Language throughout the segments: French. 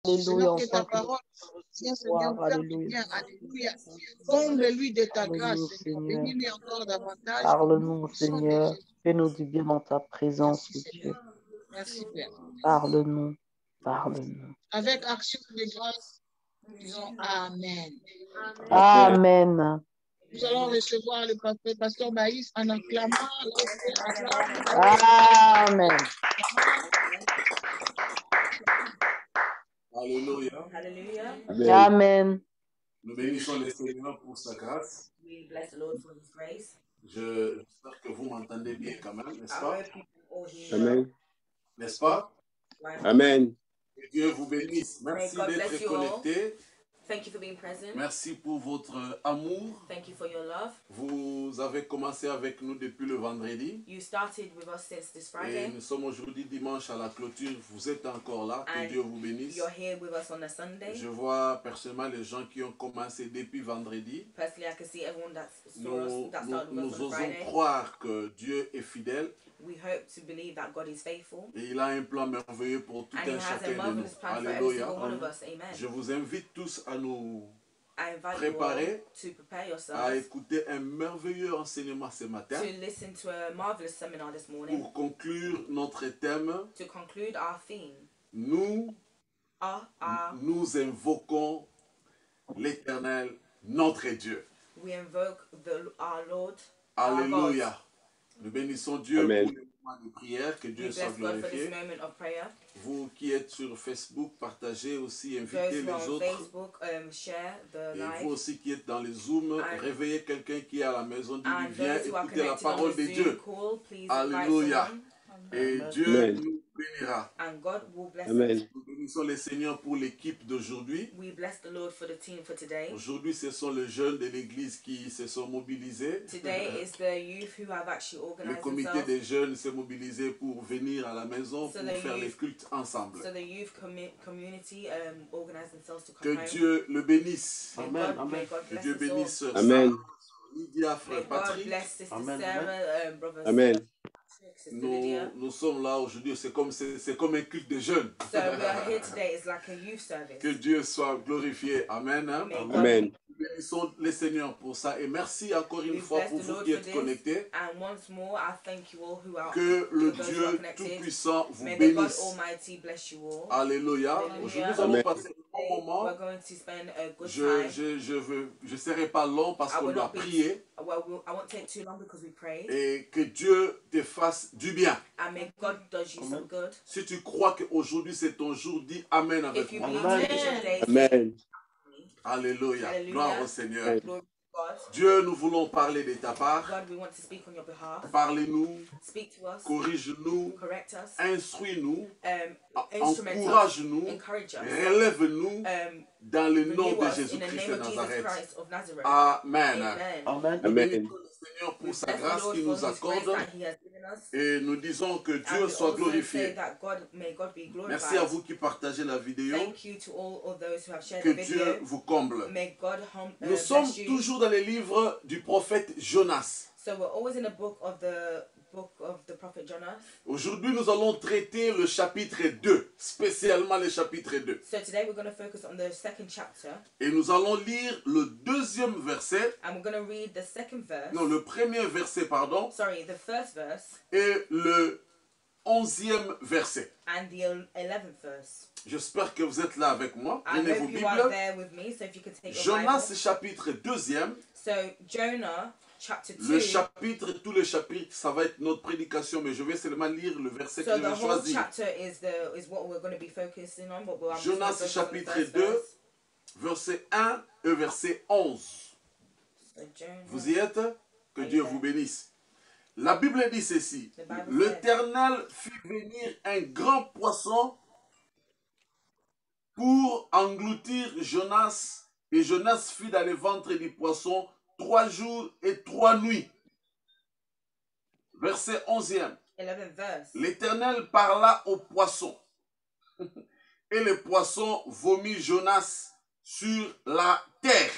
Alléluia, Seigneur, que ta parole, Seigneur, nous faire du bien. Alléluia. Comble-lui de ta grâce, Seigneur. Bénis-lui encore davantage. Parle-nous, Seigneur. Fais-nous du bien dans ta présence, Merci, Dieu. Seigneur. Merci, Père. Parle-nous, parle-nous. Avec action de grâce, disons Amen. Amen. Nous allons recevoir le pasteur Maïs en acclamant. Amen. Alléluia. Amen. Nous bénissons le Seigneur pour sa grâce. We bless the Lord for His grace. J'espère que vous m'entendez bien quand même, n'est-ce I pas? hope you can all hear Amen. N'est-ce pas? well. Amen. Que Dieu vous bénisse. Merci God bless d'être you all. connectés. Thank you for being present. Merci pour votre amour. Thank you for your love. Vous avez commencé avec nous depuis le vendredi. You started with us since this Et Friday. nous sommes aujourd'hui dimanche à la clôture. Vous êtes encore là. Que And Dieu vous bénisse. You're here with us on a Sunday. Je vois personnellement les gens qui ont commencé depuis vendredi. Personally, I can see everyone that Nous started with us on osons Friday. croire que Dieu est fidèle. We hope to believe that God is faithful. Et il a un plan merveilleux pour tout And He un has a chacun de nous. marvelous plan for every Alléluia. single one of us. Amen. Je vous invite tous à nous I invite préparer you all to prepare à yourselves écouter un merveilleux enseignement ce matin to listen to a marvelous seminar this morning. pour conclure notre thème. To conclude our theme, Nous invoquons l'Éternel, notre Dieu. we invoke our Lord. Alléluia. Nous bénissons Dieu Amen. pour le moment de prière. Que We Dieu soit bless God for this glorifié. moment of prayer. Vous qui êtes sur Facebook, partagez aussi, Those invitez who les are on autres. Facebook, share the Et vous live. aussi qui êtes dans les Zooms, And- réveillez quelqu'un qui est à la maison, dites-lui, And viens those who are écouter la connected on parole the de Zoom Dieu. call, please Alléluia. invite someone. Et Dieu Amen. nous bénira. And God will bless Amen. us. Nous bénissons le Seigneur pour l'équipe d'aujourd'hui. We bless the Lord for the team for today. Aujourd'hui, ce sont les jeunes de l'église qui se sont mobilisés. Today is the youth who have actually Le organized comité themselves. des jeunes s'est mobilisé pour venir à la maison So pour the faire les youth- cultes ensemble. So the youth community organized themselves to come Que home. Dieu le bénisse. May Amen. God, may God Que bless Dieu us all. bénisse Sœur Amen. Sarah, Lydia, May frère God Patrick. bless Sister Amen. Sarah, Brother Amen. Sister Lydia. Nous sommes là aujourd'hui, c'est comme un culte de jeunes. So we are here today. It's like a youth service. Que Dieu soit glorifié. Amen. May God- Amen. Nous bénissons le Seigneur pour ça. Et merci encore une We fois bless pour the vous Lord qui for êtes this. connectés. And once more, I thank you all who are Que le those who Dieu are connected. Tout-Puissant vous May the God bénisse. Almighty bless you all. Alléluia. Alléluia. Aujourd'hui, nous allons Amen. passer un bon moment. We're going to spend a good Je time. ne serai pas long parce I qu'on will doit not be- prier. Well, I won't take too long because we pray. Et que Dieu te fasse du bien. And may God does you some good. Si tu crois qu'aujourd'hui c'est ton jour, dis Amen avec If you moi. believe Amen. today is your day, Amen. Alléluia. Alléluia. Gloire au Seigneur. Amen. glory to God. Dieu, nous voulons parler de ta part. God, we want to speak on your behalf. Parlez-nous, Speak to us. corrige-nous, Correct us. Instruis-nous, Instrument us. encourage-nous, Encourage us. relève-nous dans le nom Renew de us in the Jésus-Christ name de of Jesus Nazareth. Christ of Nazareth. Amen. Amen. Amen. Nous Amen. bénissons le Seigneur pour We sa bless the grâce Lord qu'il for nous His grace accorde that He has given us. et nous disons que And Dieu we soit also say glorifié. that may God be glorified. Merci à vous qui partagez la vidéo. Thank you to all of those who have shared Que the Dieu video. vous comble. May God Nous sommes bless you. toujours dans les livres du prophète Jonas. So we're always in the book of the prophet Jonas. Aujourd'hui, nous allons traiter le chapitre 2, spécialement le chapitre 2. So today we're going to focus on the second chapter, Et nous allons lire le deuxième verset, and we're going to read the second verse. non, le premier verset, pardon, Sorry, the first verse et le 11e verset. and the 11th verse. J'espère que vous êtes là avec moi. I Prenez vos hope you are Bibles. there with me. So if you could take your Jonas, Bible. chapitre 2e. So Jonah chapter 2. Le chapitre, tout le chapitre, ça va être notre prédication, mais je vais seulement lire le verset So que the j'ai whole choisi. chapter is what we're going to be focusing on. But I'm just gonna Jonas, focus on the chapitre first 2, verse. verset 1 et verset 11. So Jonah, Vous y êtes? Que Dieu vous bénisse. La Bible dit ceci. The Bible L'Éternel fit venir un grand poisson pour engloutir Jonas, et Jonas fut dans le ventre du poisson 3 jours et 3 nuits. Verset 11e. 11th verse. L'Éternel parla au poisson, et le poisson vomit Jonas sur la terre.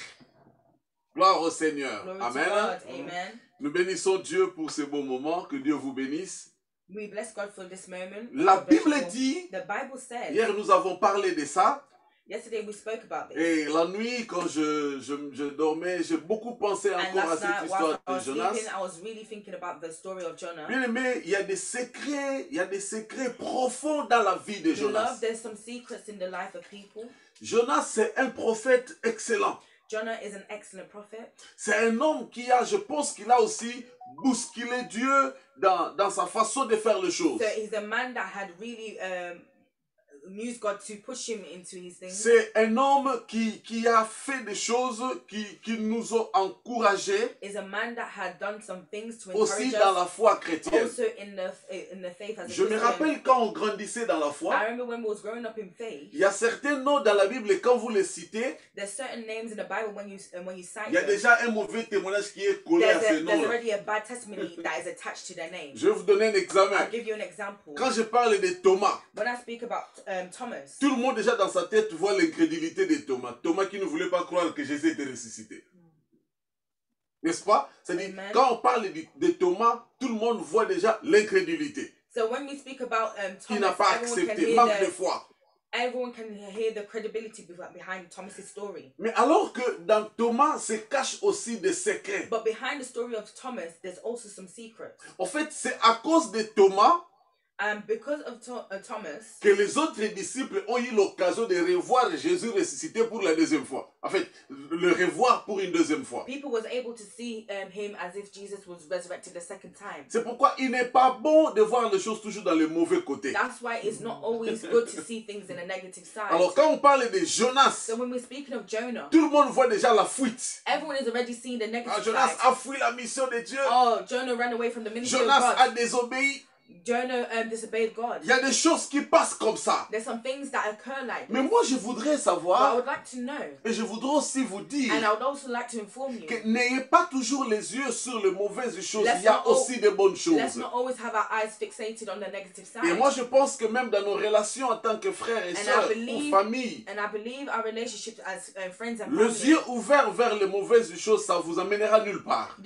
Gloire au Seigneur. Glory to Amen. God. Amen. Nous bénissons Dieu pour ce beau moment. Que Dieu vous bénisse. We bless God for this moment. La God bless Bible you all. dit, The Bible says, hier nous avons parlé de ça, Yesterday we spoke about this. Et la nuit, quand je dormais, j'ai beaucoup pensé And encore à last cette night, histoire whilst I de was Jonas. sleeping, I was really thinking about the story of Jonah. Bien aimé, il y a des secrets profonds dans la vie de Beloved, Jonas. there's some secrets in the life of people. Jonas, c'est un prophète excellent. Jonah is an excellent prophet. C'est un homme qui a, je pense qu'il a aussi bousculé Dieu dans sa façon de faire les choses. So he's a man that had really used God to push him into his things. C'est un homme qui a fait des choses qui nous ont encouragés Is a man that had done some things to aussi encourage dans us. la foi chrétienne. Also in the faith as a Je me Christian. rappelle quand on grandissait dans la I foi, remember when we was growing up in faith. il y a certains noms dans la Bible et quand vous les citez, There's certain names in the Bible when you cite il y a them. déjà un mauvais témoignage qui est collé à ces There's noms-là. already a bad testimony that is attached to their name. Je vais vous donner un examen. I'll give you an example. Quand je parle de Thomas, When I speak about Thomas, tout le monde déjà dans sa tête voit l'incrédulité de Thomas. Thomas qui ne voulait pas croire que Jésus était ressuscité. N'est-ce pas? C'est-à-dire, Amen. quand on parle de Thomas, tout le monde voit déjà l'incrédulité. so when we speak about Qui n'a Thomas, pas everyone can accepté, hear manque de foi. everyone can hear the credibility behind Thomas's story. Mais alors que dans Thomas se cachent aussi des secrets. But behind the story of Thomas, there's also some secrets. En fait, c'est à cause de Thomas Because of Thomas, que les autres disciples ont eu l'occasion de revoir Jésus ressuscité pour la deuxième fois. En fait, le revoir pour une deuxième fois. people was able to see him as if Jesus was resurrected the second time. C'est pourquoi il n'est pas bon de voir les choses toujours dans le mauvais côté. That's why it's not always good to see things in a negative side. Alors quand on parle de Jonas, So when we're speaking of Jonah, tout le monde voit déjà la fuite. everyone is already seeing the negative Jonas side. a fui la mission de Dieu. Oh, Jonah ran away from the ministry Jonas of a God. désobéi. Jonah disobeyed God. Il y a des choses qui passent comme ça. There's some things that occur like Mais this. moi, je voudrais But I savoir, would like to know, et je voudrais aussi vous dire, and I would also like to inform you, que n'ayez pas toujours les yeux sur les mauvaises choses. Let's Il y a not al- aussi de bonnes let's choses. not always have our eyes fixated on the negative Et side. moi, je pense que même dans nos relations en tant que frères et And I sœurs ou believe- famille, And I believe our relationships as friends and les family, yeux ouverts vers les mauvaises choses, ça vous amènera nulle part.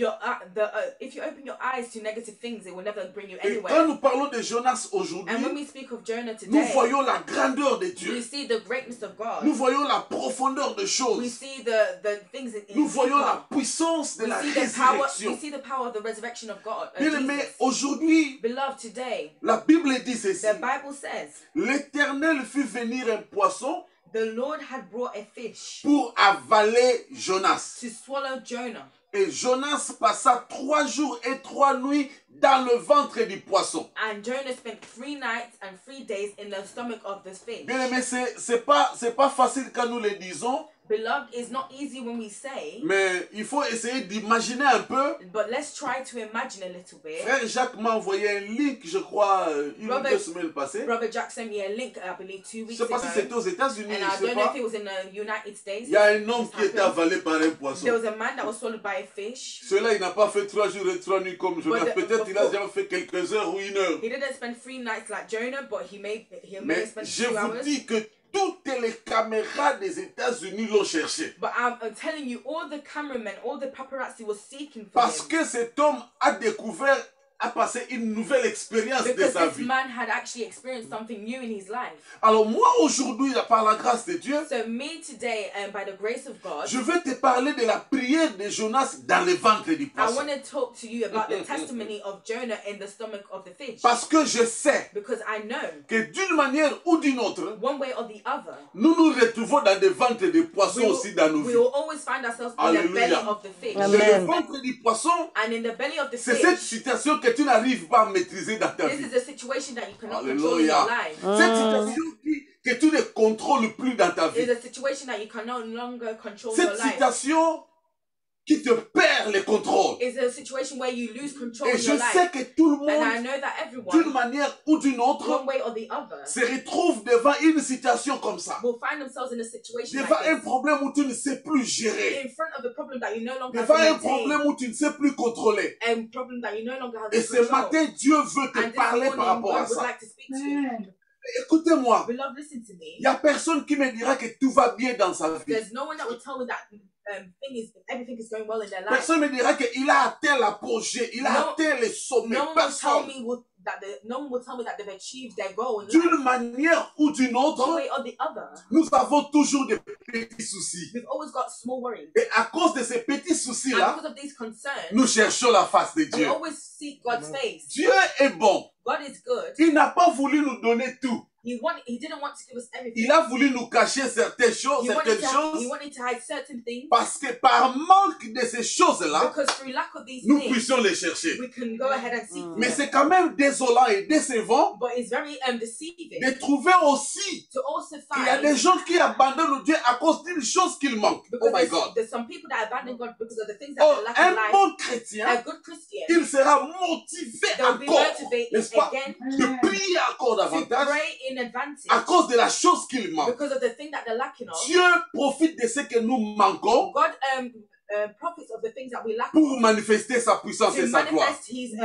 if you open your eyes to negative things, it will never bring you Et anywhere. quand nous parlons de Jonas And when aujourd'hui, we speak of Jonah nous today, voyons la grandeur de we Dieu. see the greatness of God. Nous voyons la profondeur des We choses. see the things in Nous voyons deeper. la puissance de We la see the power. We résurrection. see the power of the resurrection of God. Bien aimé, Jesus. aujourd'hui, Beloved, today la Bible dit ceci. the Bible says L'Éternel fit venir un poisson the Lord had brought a fish pour avaler Jonas. to swallow Jonah. Et Jonas passa 3 jours et 3 nuits dans le ventre du poisson. And Jonah spent 3 nights and 3 days in the stomach of this fish. Bien aimé, c'est pas facile quand nous le disons, Beloved, it's not easy when we say, mais il faut essayer d'imaginer un peu. but let's try to imagine a little bit. Frère Jacques m'a envoyé un link, je crois, une ou Robert- 2 semaines passées. Brother Jack sent me a link, I believe, 2 Je weeks sais pas ago. si c'était aux États-Unis, And I je sais don't know pas. if it was in the United States. Il y a un homme This qui était happened. avalé par un There poisson. was a man that was swallowed by a fish. Celui-là, il n'a pas fait 3 jours et 3 nuits comme Jonas. But the- Peut-être il a but- déjà fait quelques heures ou 1 heure. He didn't spend 3 nights like Jonah, but he may Mais spend je 2 vous hours. dis que toutes les caméras des États-Unis l'ont cherché. But I'm telling you, all the cameramen, all the paparazzi was seeking for Parce him. que cet homme a découvert, a passé une nouvelle expérience de Because sa this vie. man had actually experienced something new in his life. Alors moi aujourd'hui, par la grâce de Dieu, So me today, by the grace of God, je vais te parler de la prière de Jonas dans le ventre du I poisson. want to talk to you about the testimony of Jonah in the stomach of the fish. Parce que je sais Because I know, que d'une manière ou d'une autre, one way or the other, nous nous retrouvons dans des ventres de poissons aussi dans nos we vies. will always find ourselves in the belly Alléluia. of the fish. Dans Amen. le ventre du poisson, And in the belly of the c'est cette fish, situation que tu n'arrives pas à maîtriser dans ta this vie. is a situation that you cannot control in your Alléluia. life. Cette situation que tu ne contrôles plus dans ta It's vie. a situation that you can no longer control Cette your life. situation qui te perd le contrôle. It's a situation where you lose control Et in je your sais life. que tout le And I monde, know that d'une everyone, manière ou d'une autre, one way or the other, se retrouve devant une situation comme ça. will find themselves in a situation Devant un like problème où tu ne sais plus this. gérer. In front of a problem that you no longer have Devant to un maintain. problème où tu ne sais plus contrôler. A problem that you no longer have Et to ce control. matin, Dieu veut te And this parler morning, par rapport à God would ça. like to speak to you. Écoutez-moi, Beloved, listen to il me. n'y a personne qui me dira que tout va bien dans sa vie. There's no one that will tell me that everything is going well in their life. Personne ne me dira qu'il a atteint l'apogée, il a No- atteint les sommets. No one will tell Personne. me that no one will tell me that they've achieved their goal in life. D'une manière ou d'une One autre, way or the other, nous avons toujours des petits soucis. we've always got small worries. Et à cause de ces petits And soucis-là, because of these concerns, nous cherchons la face de we Dieu. always seek God's face. Dieu est bon. God is good. Il n'a pas voulu nous donner tout. He didn't want to give us everything. Il a voulu nous cacher certaines choses, He wanted to hide certain things parce que par manque de ces choses-là, because through lack of these nous things, puissions les chercher. we can go ahead and seek Mais them. c'est quand même désolant et décevant But it's very deceiving de trouver aussi to also qu'il y a find des gens qui abandonnent Dieu à cause d'une chose qu'il manque. Oh because my God. there's some people that abandon God because of the things that Oh, they lack in un life. bon chrétien, A good Christian, il sera motivé they'll be encore, motivated n'est-ce pas, again de prier encore to davantage pray in advantage à cause de la chose qu'il manque. because of the thing that they're lacking of. Dieu profite de ce que nous manquons God profits of the things that we lack pour manifester sa puissance to et sa gloire. manifest His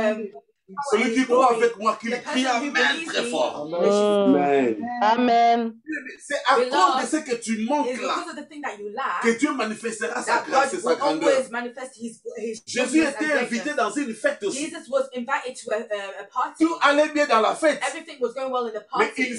Celui qui croit avec moi, qu'il The crie person who Amen believes très me, fort. Amen. Amen. C'est à Beloved, cause de ce que tu manques It's là because of the thing that you lack que Dieu manifestera sa that grâce et God sa will grandeur. always manifest His Jésus goodness and était invité greatness. dans une fête aussi. Jesus was invited to a party. Tout allait bien dans la fête. Everything was going well in the Mais party.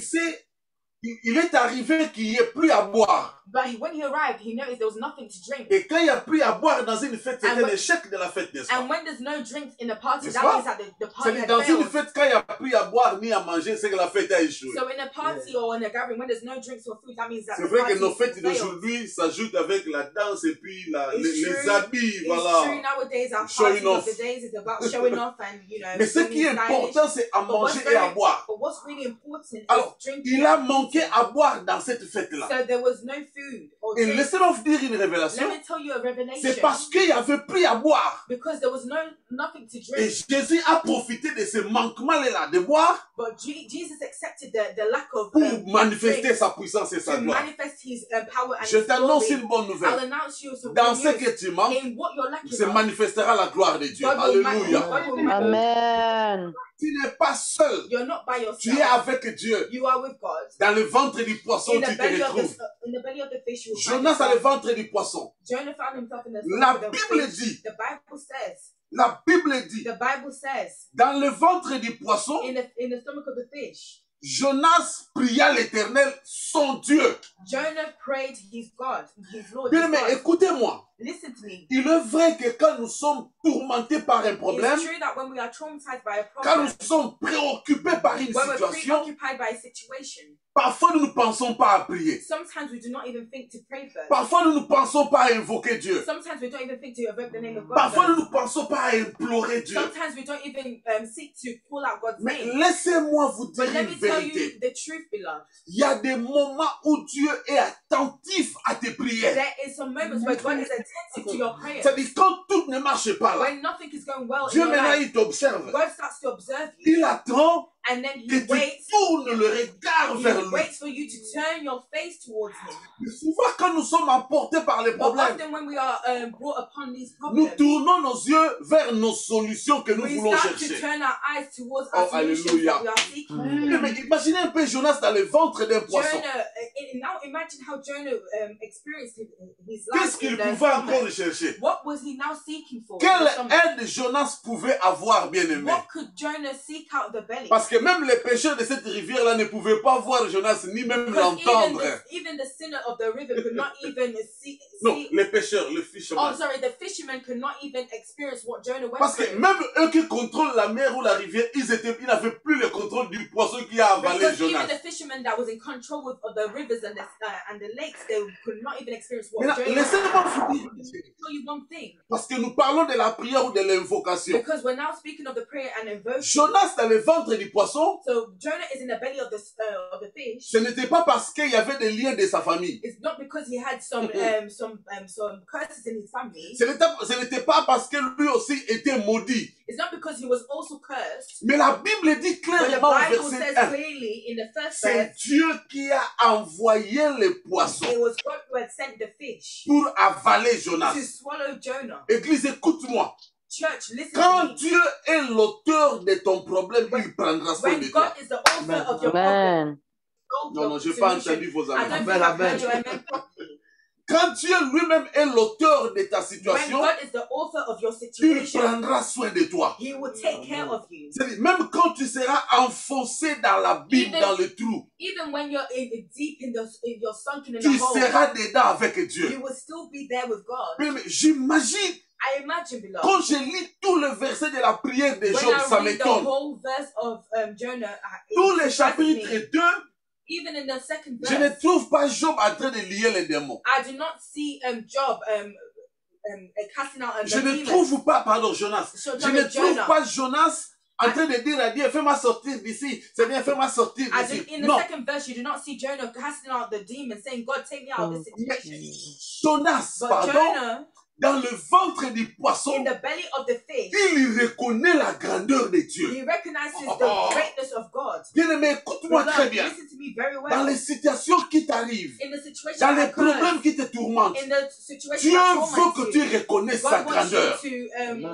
il est arrivé qu'il n'y ait plus à boire. But when he arrived, he noticed there was nothing to drink. Et quand il n'y a plus à boire dans une fête, c'est And un when- échec de la fête, n'est-ce And pas? when there's no drinks in the party, N'est-ce that pas? means that the party C'est had dans une failed. fête, quand il n'y a plus à boire ni à manger, c'est que la fête a échoué. So in a party or in a gathering, when there's no drinks or food, that means that C'est the vrai party que nos fêtes failed. d'aujourd'hui s'ajoutent avec la danse et puis It's les true. habits, It's voilà. true nowadays, our Showing parties of off. the days is about showing off and, Mais ce qui est being stylish. important, c'est à But what's manger et à boire. But what's really important Alors, is drinking. il a and manqué eating. à boire dans cette fête-là. So there was no food or Et drink. laissez-moi vous dire une Let révélation. me tell you a revelation. C'est parce qu'il n'y avait plus à boire. Because there was nothing to Et drink. Jésus a profité de ce manquement-là de boire But Jesus accepted the lack of pour manifester drink sa puissance et sa to gloire. manifest His power and Je His t'annonce glory. une bonne I'll nouvelle. announce you some Dans good ce news. que tu manques, In what you're lacking se of, manifestera la gloire de Dieu. God will Alléluia. Amen. Tu n'es pas seul. You're not by Tu es yourself. avec Dieu. You are with God. Dans le ventre du poisson, In tu the te belly of retrouves. the fish, you will find Jonas a le yourself. ventre du poisson. Jonah found himself in the La stomach of the Bible fish. dit, The Bible says. la Bible dit, The Bible says. dans le ventre du poisson, In the stomach of the fish. Jonas pria l'Éternel, son Dieu. Jonah prayed his God, his Lord. Bien, His mais God. écoutez-moi. Listen to me. Il est vrai que quand nous sommes tourmentés par un problème, It's true that when we are traumatized by a quand nous problem, sommes préoccupés par une when we're situation, preoccupied by a situation, parfois nous ne pensons pas à prier. sometimes we do not even think to pray first. Parfois nous ne pensons pas à invoquer Dieu. Sometimes we don't even think to evoke the name of God. Parfois nous first. ne pensons pas à implorer Dieu. Sometimes we don't even seek to call out God's Mais name. laissez-moi vous dire But let une me tell you vérité. the truth, beloved. Il y a des moments où Dieu est attentif à tes prières. There is some moments where God is attentive to your prayers. C'est-à-dire quand tout ne marche pas là, When nothing is going well in Dieu your maintenant life, il t'observe. God starts to observe you. Il attend And then que He tu waits. tournes le regard vers He lui. waits for you to turn your face towards Him. Mais souvent quand nous sommes emportés par les But problèmes, often when we are brought upon these nous problems, tournons nos yeux vers nos solutions que nous we voulons start to chercher. turn our eyes towards Oh, our solutions hallelujah. that we are seeking. Mais imaginez un peu Jonas dans le ventre d'un poisson. Jonah, now imagine how Jonah experienced his Qu'est-ce life qu'il in the pouvait encore stomach. chercher? What was he now seeking for? in Quelle the stomach? aide Jonas pouvait avoir, bien aimé? What could Jonah seek out of the belly? Parce que même les pêcheurs de cette rivière-là ne pouvaient pas voir Jonas, ni même Because l'entendre. even the sinner of the river could not even see. Non, les pêcheurs, les Oh, fishermen. sorry, the fishermen could not even experience what Jonah went Parce que through. même eux qui contrôlent la mer ou la rivière, ils n'avaient plus le contrôle du poisson qui a avalé Because Jonas. even the fishermen that was in control of the rivers and the lakes, they could not even experience what Maintenant, Jonah went through. laissez-moi vous dire, Let me tell you one thing. parce que nous parlons de la prière ou de l'invocation. Because we're now speaking of the prayer and invocation. Jonas dans le ventre du poisson, So Jonah is in the belly of the fish. ce n'était pas parce qu'il y avait des liens de sa famille. It's not because he had some curses in his family. Ce n'était pas parce que lui aussi était maudit. It's not because he was also cursed. Mais la Bible dit But the clairement au Bible verset says 1, clearly in the first c'est verse, Dieu qui a envoyé les poissons it was God who had sent the fish pour avaler to Jonas. swallow Jonah. Église, écoute-moi. Church, listen Quand to me. Dieu est l'auteur de ton problème, il prendra soin When de God toi. is the author of your problem, Amen. Non, non, je n'ai pas entendu vos I amens. don't think Amen, I've heard amen. your amen properly. Quand Dieu lui-même est l'auteur de ta When situation, God is the author of your il situation, prendra soin de toi. He will take care of you. C'est-à-dire, même quand tu seras enfoncé dans la Bible, Even- dans le trou, Even when you're deep in you're sunken in tu the hole, seras dedans avec you Dieu. will still be there with God. Mais j'imagine, I imagine, beloved, quand je lis tout le verset de la prière de when Job, ça I read the m'étonne. whole verse of Jonah, Tous it les surprises me. chapitres 2, Even in the second je ne verse, trouve pas Job en train de lier les démons. I do not see Job casting out Je the ne demons. trouve pas, pardon, Jonas. So, Je ne trouve Jonah. pas Jonas en train de dire à Dieu, fais-moi sortir d'ici. Seigneur, fais-moi sortir I d'ici. in the Non, second verse, you do not see Jonah casting out the demon, saying, God, take me out of this situation. Jonas, But pardon, Jonah, dans le ventre du poisson, in the belly of the fish, il reconnaît la grandeur de Dieu. he recognizes the greatness of God. Bien-aimé, écoute-moi Beloved, très bien. listen to me very Dans well. les situations qui t'arrivent, In the situation dans that les problèmes occurs, qui te tourmentent, in the situation Dieu that veut torments que tu you, reconnaisses sa God wants you grandeur.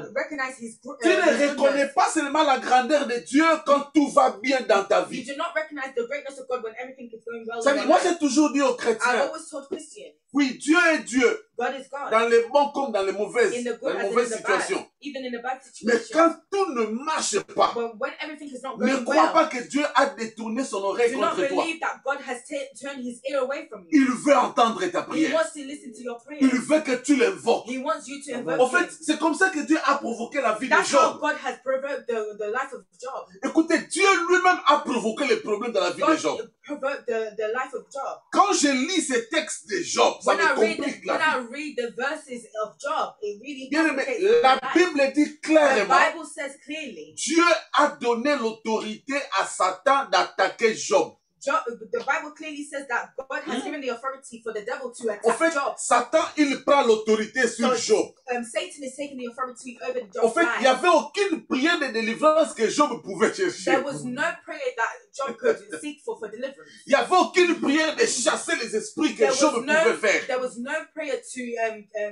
to recognize His Tu ne goodness. reconnais pas seulement la grandeur de Dieu quand tout va bien dans ta You vie. do not recognize the greatness of God when everything is going well. Ça in dit, your moi, life. j'ai toujours dit aux I've chrétiens, always told Christians, oui, Dieu est Dieu, God is God. dans les bons comme dans les mauvaises, In the dans good les as in mauvaises the bad, situations. even in the bad Mais situation. quand tout ne marche pas, But when everything is not ne going crois well, pas que Dieu a détourné son oreille do not contre toi. believe that God has turned His ear away from you. Il veut entendre ta He prière. wants to listen to your Il prayers. veut que tu l'invoques. He wants you to invoke En fait, Him. c'est comme ça que Dieu a provoqué la vie de That's how Job. God has provoked the life of Job. Écoutez, Dieu lui-même a provoqué les problèmes dans la vie de God Job. provoked the life of Job. Quand je lis ces textes de Job, ça When me complique la vie. I read the verses of Job, it really Bien aimé, complicates la my life. Bible dit The clairement, Bible says clearly, Dieu a donné l'autorité à Satan d'attaquer Job. the Bible clearly says that God has given the authority for the devil to En attack fait, Job. Satan, il prend l'autorité sur So, Job. Satan is taking the authority over En Job's fait, il n'y life. avait aucune prière de délivrance que Job pouvait chercher. There was no prayer that Job could seek for deliverance. Il n'y avait aucune prière de chasser les esprits que There Job was pouvait faire. there was no prayer to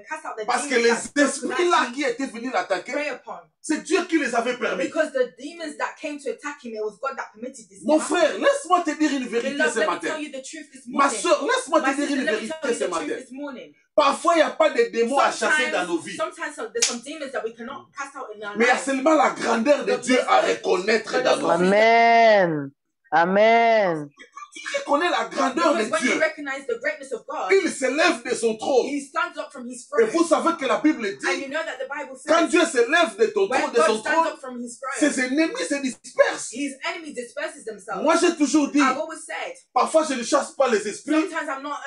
cast out the Parce que demons that les Job could esprits là actually qui étaient venus l'attaquer, pray upon. c'est Dieu qui les avait permis. Because the demons that came to attack him, it was God that permitted this. Mon to happen. frère, laisse-moi te dire une vérité Beloved, ce let me matin. tell you the truth this Ma morning. soeur, laisse-moi My te dire sister, une let me vérité tell you ce the truth matin. this morning. Parfois, il n'y a pas de démons à chasser dans nos vies. Sometimes there's some demons that we cannot cast out in our Mais il y a lives. seulement la grandeur de Dieu à reconnaître dans nos vies. Amen. Amen. Tu reconnais la grandeur de Because when Dieu. you recognize the greatness of God, Il se lève de son trône. He stands up from His Et throne. vous savez que la Bible And dit, you know that the Bible quand says, Dieu se lève de ton when trône, de God son stands trône, up from His throne, ses ennemis se dispersent. His enemy disperses themselves. Moi, j'ai toujours dit, I've always said, parfois je ne chasse pas les esprits, sometimes I'm not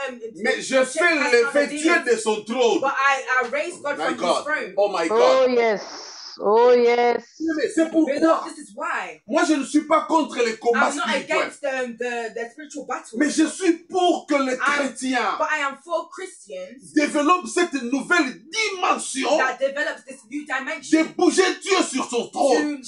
mais je fais casting out lever the Dieu demons, de son trône. but I raise God My from His God. throne. Oh my Oh God. yes. Oh yes. Mais c'est pourquoi, Beloved, this is why moi je ne suis pas contre les combats I'm not spirituels, against the spiritual battle, mais je suis pour que les chrétiens but I am for Christians développent cette nouvelle dimension that develops this new de dimension bouger Dieu sur son trône. to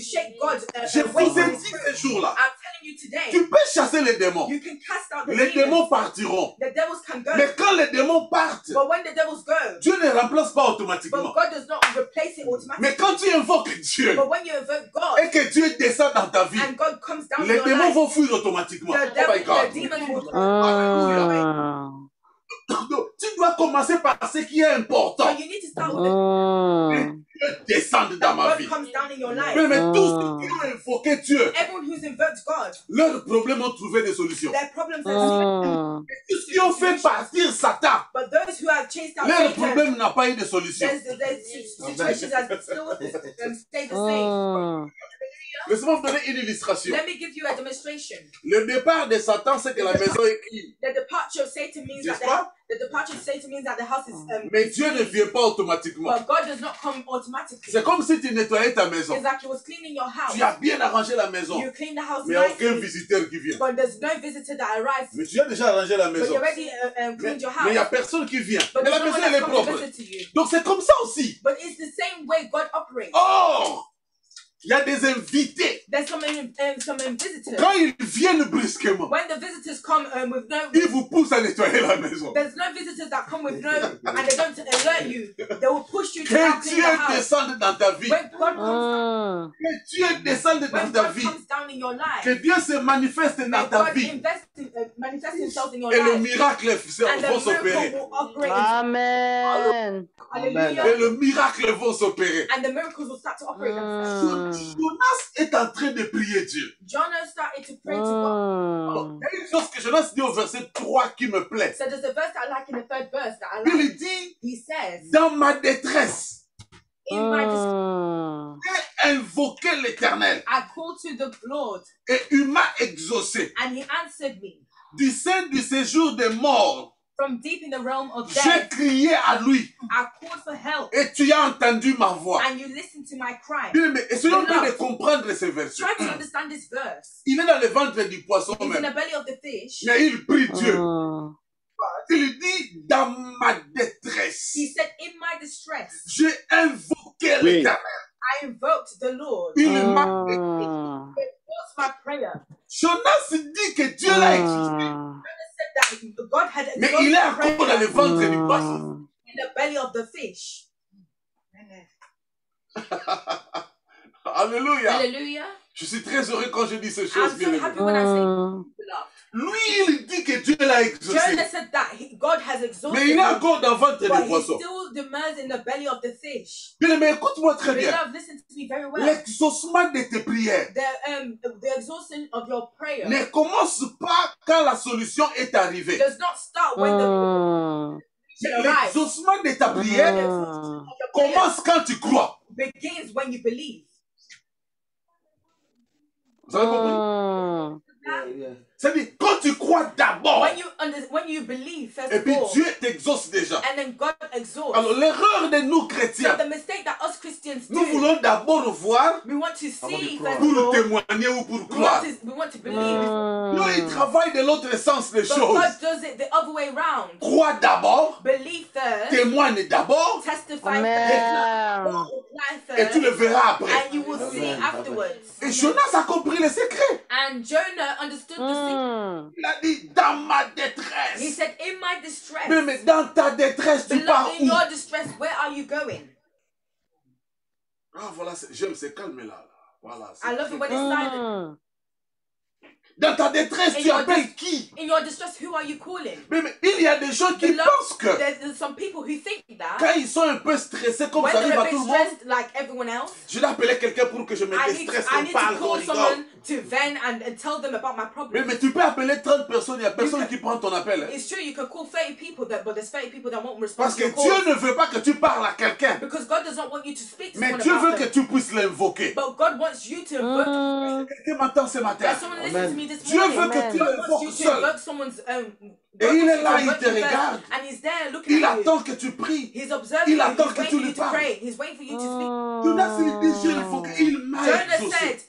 shake God Je away vous ai from His dit throne. ces jours-là, I'm telling you today, tu peux chasser les démons. you can cast out the Les demons. démons partiront. The devils can go, Mais quand les démons partent, but when the devils go, Dieu ne remplace pas but automatiquement. God does not replace it automatically. Mais quand tu invoques Dieu But when you invoke God et que Dieu descend dans ta vie, and God comes down in les your démons life, vont fuir automatiquement. the Oh my God. demons will Mm. Donc, tu dois commencer par ce qui est important. So you need to start with Mm. Dieu descende dans ma God vie. comes down in your life. Mais tous ceux qui ont invoqué Dieu, Everyone who's invoked God, leurs problèmes ont trouvé des solutions. their problems are Mm. Tous ceux qui ont fait partir Satan, but those who have chased out leur Satan, problème n'a pas eu de solution. there's situations that still stay the same. Mm. Laissez-moi vous donner une illustration. Let me give you a demonstration. Le départ de Satan, c'est que la maison est clean. The departure of Satan means N'est-ce that pas? the departure of Satan means that the house is Mais Dieu ne vient pas automatiquement. but God does not come automatically. C'est comme si tu nettoyais ta maison. It's like he was cleaning your house. Tu as bien arrangé la maison, You clean the house mais il n'y a aucun nicely, visiteur qui vient. but there's no visitor that arrives. Mais tu as déjà arrangé la But maison. you already Mais cleaned your il n'y a house. personne qui vient. But Mais la there's no maison, one elle est that comes to propre. visit to you. Donc c'est comme ça aussi. But it's the same way God operates. Or, Il y a des invités. There's some visitors. Quand ils viennent brusquement, When the visitors come with no, ils vous poussent à nettoyer la maison. there's no visitors that come with no, and they don't alert you. They will push you to Que now clean the Dieu house. descende dans ta vie. When God comes down, Que Dieu descende dans when ta God vie. comes down in your life, Que Dieu se manifeste may dans ta God vie. manifest Himself in your Et le life, miracle and vont the s'opérer. miracle will operate. Amen. Hallelujah. Et le miracle vont s'opérer. And the miracles will start to operate themselves. Jonas est en train de prier Dieu. Jonah started to pray to God. Alors, il y a une chose que Jonas dit au verset 3 qui me plaît. So there's a verse that I like in the third verse that I Il like. dit, He says, dans ma détresse, in my distress, j'ai invoqué l'Éternel I called to the Lord, et il m'a exaucé. and He answered me. Du sein du séjour des morts, From deep in the realm of j'ai death, crié à lui I called for help, et tu as entendu ma voix. and you listened to my cry. Bien, mais essayons un peu de comprendre ces versets. Try to understand this verse. Il est dans le ventre du poisson He's in même, the belly of the fish. mais il prie Dieu. Il dit, dans ma He détresse, said, in my distress, j'ai invoqué l'Éternel. I invoked the Lord. Il m'a What's my prayer? Jonas dit que Dieu l'a exaucé, Said that God had mais il est exalted encore dans le prayer ventre du poisson. in the belly of the fish. Alléluia. Hallelujah. Je suis très heureux quand je dis ces I'm choses, bien so aimé. happy when I say beloved. Lui, il dit que Dieu l'a exaucé, Jonah said that God has mais exalted il est him, encore dans le ventre but du he poisson. still demurs in the belly of the fish. Bien aimé, écoute-moi très bien. Beloved, listen to me very well. L'exaucement de tes prières The exhaustion of your prayer ne commence pas quand la solution est arrivée. does not start when the solution arrives. L'exaucement de ta prière Your prayer commence quand tu crois. begins when you believe. Vous avez compris? C'est-à-dire, quand tu crois d'abord, When you believe first et of puis all, Dieu t'exauce déjà. and then God exalts. Alors, l'erreur de nous So chrétiens, the mistake that us Christians nous do, voulons d'abord voir we want to see first of pour all, témoigner ou pour croire. we want to believe. Nous, ils travaillent de l'autre sens des But choses. God does it the other way round. Crois d'abord, Believe first, témoigne d'abord, testify Amen. first, apply et tu le first, verras après. and you will see afterwards. Et Jonas a compris le secret. And Jonah understood the secret. Il a dit, dans ma He détresse. said, in my distress, Mais dans ta détresse, tu pars beloved, in où? your distress, where are you going? Ah, voilà, j'aime ces calmes-là. Voilà. I love it when it's silent. Dans ta détresse, In tu your appelles qui? In your distress, who are you calling? Mais il y a des gens qui Beloved, pensent que there's some people who think that quand ils sont un peu stressés, comme when ça they're arrive a à bit tout le monde, stressed like everyone else, je vais appeler quelqu'un pour que je me I déstresse, need on to parle, on call rigole. someone to vent and tell them about my problem. Mais tu peux appeler 30 personnes, il n'y a personne qui prend ton appel. It's true, you can call 30 people, but there's 30 people that won't Parce respond que to your Dieu call. ne veut pas que tu parles à quelqu'un. Because God doesn't want you to speak to Mais someone Dieu about veut que them. tu puisses l'invoquer. But God wants you to invoke. Quelqu'un m'entend ce matin. There's someone listening to me this Dieu morning. veut que tu God wants you l'invoques to seul. invoke someone's Et il est là, il invoke te you first. regarde. And he's there looking Il at you. attend que tu pries. He's observing Il you. attend He's que waiting tu for lui you to parles. pray. He's waiting for you to speak. Jonas, il dit, Dieu, il faut qu'il m'a Jonah exaucé. said,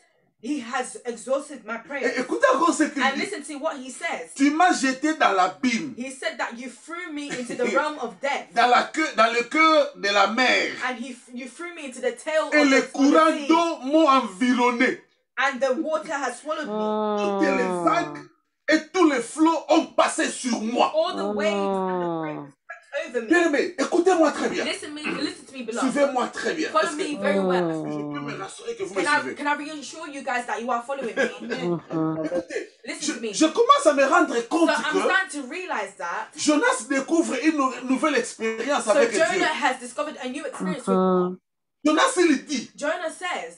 he has exhausted my Et prayer. écoutez encore ce qu'il And dit. listen to what he says. Tu m'as jeté dans l'abîme, He said that you threw me into the realm of death. dans le cœur de la mer. And you threw me into the tail Et of les the courants sea. d'eau m'ont environné. And the water has swallowed me. Toutes les vagues et tous les flots ont passé sur moi. All the waves and the breakers swept over me. Bien aimé, écoutez-moi très bien. Listen to me, beloved. Suivez-moi très bien. Follow Est-ce que me very well. je peux me rassurer que vous me Can suivez? I reassure you guys that you are following me? Écoutez, Listen to me. je commence à me rendre So compte I'm que starting to realize that. Jonas découvre une nouvelle expérience So avec Dieu. Jonah has discovered a new experience with God. Jonas, il dit, Jonah says,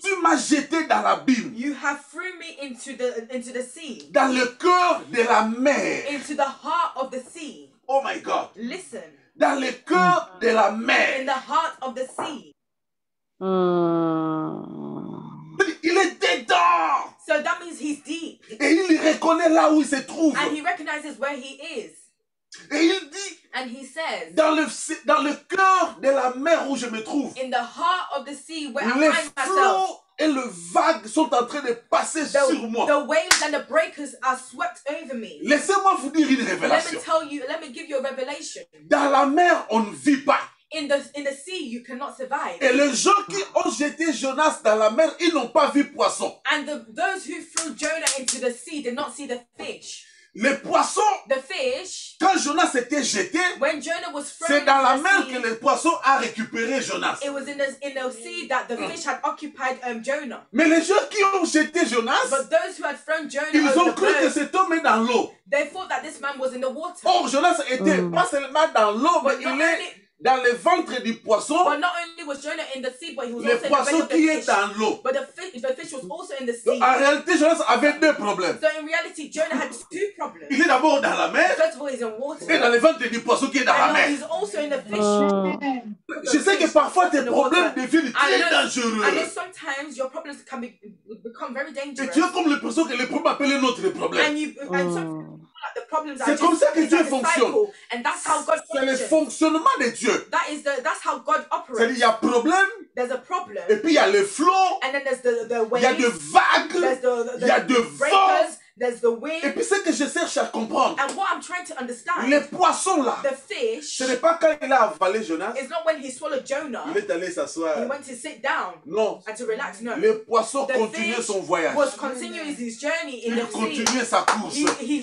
tu m'as jeté dans l'abîme, you have thrown me into the sea, dans le cœur de la mer. into the heart of the sea. Oh my God. Listen, Dans le cœur de la in mer. the heart of the sea. Il est dedans. So that means he's deep. Et il reconnaît là où il se trouve. And he recognizes where he is. Et il dit, And he says, dans le cœur de la mer où je me trouve, in the heart of the sea where I les find myself, flots et les vagues sont en train de passer sur moi. the waves and the breakers are swept over me. Laissez-moi vous dire une Let me révélation. give you a revelation. Dans la mer, on ne vit pas. in the sea you cannot survive. Et les gens qui ont jeté Jonas dans la mer, ils n'ont pas vu poisson. And those who threw Jonah into the sea did not see the fish. Les poissons, The fish, quand Jonas était jeté, when Jonah was thrown c'est dans la into mer the que sea, les poissons ont récupéré Jonas. it was in the sea that the fish had occupied Jonah. Mais les gens qui ont jeté Jonas, But those who had thrown Jonah ils ont over the cru que boat, cet homme est dans l'eau. they thought that this man was in the water. Or, Jonas était pas seulement dans l'eau, mais But il not est only- dans le ventre du poisson, But not only was Jonah in the sea, but he was le also in the belly poisson of the qui est fish. dans l'eau. But the fish was also in the Donc, sea. en réalité, Jonas avait deux problèmes. So in reality, Jonah had two problems. Il est d'abord dans la mer First of all, he's in water. et dans le ventre du poisson qui est dans la And mer. he's also in the fish. Je sais que parfois tes In the problèmes water. deviennent très I know dangereux. sometimes your problems can become very Et dangerous. tu as comme l'impression que les problèmes appellent notre problème. And sometimes the problems are C'est comme ça que it's Dieu like a fonctionne. cycle. And that's how God C'est le functions. fonctionnement de Dieu. That's how God C'est-à-dire, operates. il y a problème, There's a problem, et puis il y a le flot, and then there's the il y a de waves, vagues, there's the il y a de vent. breakers, there's the Et wind. puis ce que je cherche à comprendre, And what I'm trying to understand, les poissons là, the fish, ce n'est pas quand il a avalé Jonas, is not when he swallowed Jonah, il est allé he s'asseoir. went to sit down Non, and to relax. No, le poisson the continuait fish son voyage. was continuing his journey in Il the sea. continuait sa course. He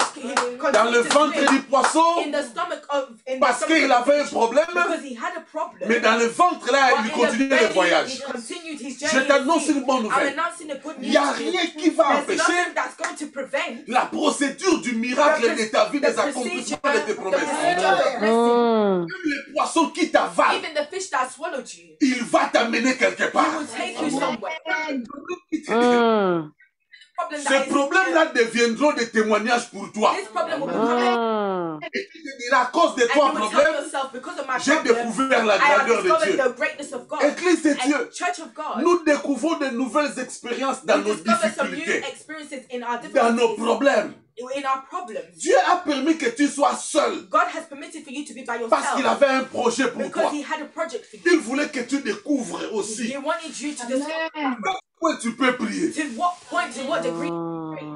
Dans le continued to ventre swim du poisson, in the stomach of parce qu'il avait un problème, because he had a problem. mais dans le ventre là, But il in the continuait le belly, voyage. he continued his Je journey. t'annonce in the une bonne sea. I'm nouvelle. announcing a good Il news. n'y a to you. rien qui va There's empêcher nothing that's going to prevent la procédure du miracle de ta vie, des accomplissements de tes promesses. procedure of the blessing. Même les poissons qui t'avalent, Even the fish that swallowed you, il va t'amener quelque he part. will take you somewhere. Problem Ces that is problèmes-là deviendront des témoignages pour toi. this problem will become Et tu te diras, à cause de and ton you will tell problème, yourself because of my j'ai problem, découvert la I have grandeur de discovered Dieu. the greatness of God. Église de Dieu, And Church of God, nous découvrons de nouvelles expériences dans we nos discover some new difficultés, experiences in our dans nos difficulties, problèmes. in our problems. Dieu a permis que tu sois seul God has permitted for you to be by parce qu'il yourself avait un projet pour because toi. He had a project for Il you. voulait que tu découvres aussi He wanted you to discover où tu peux prier. to what point, to what degree.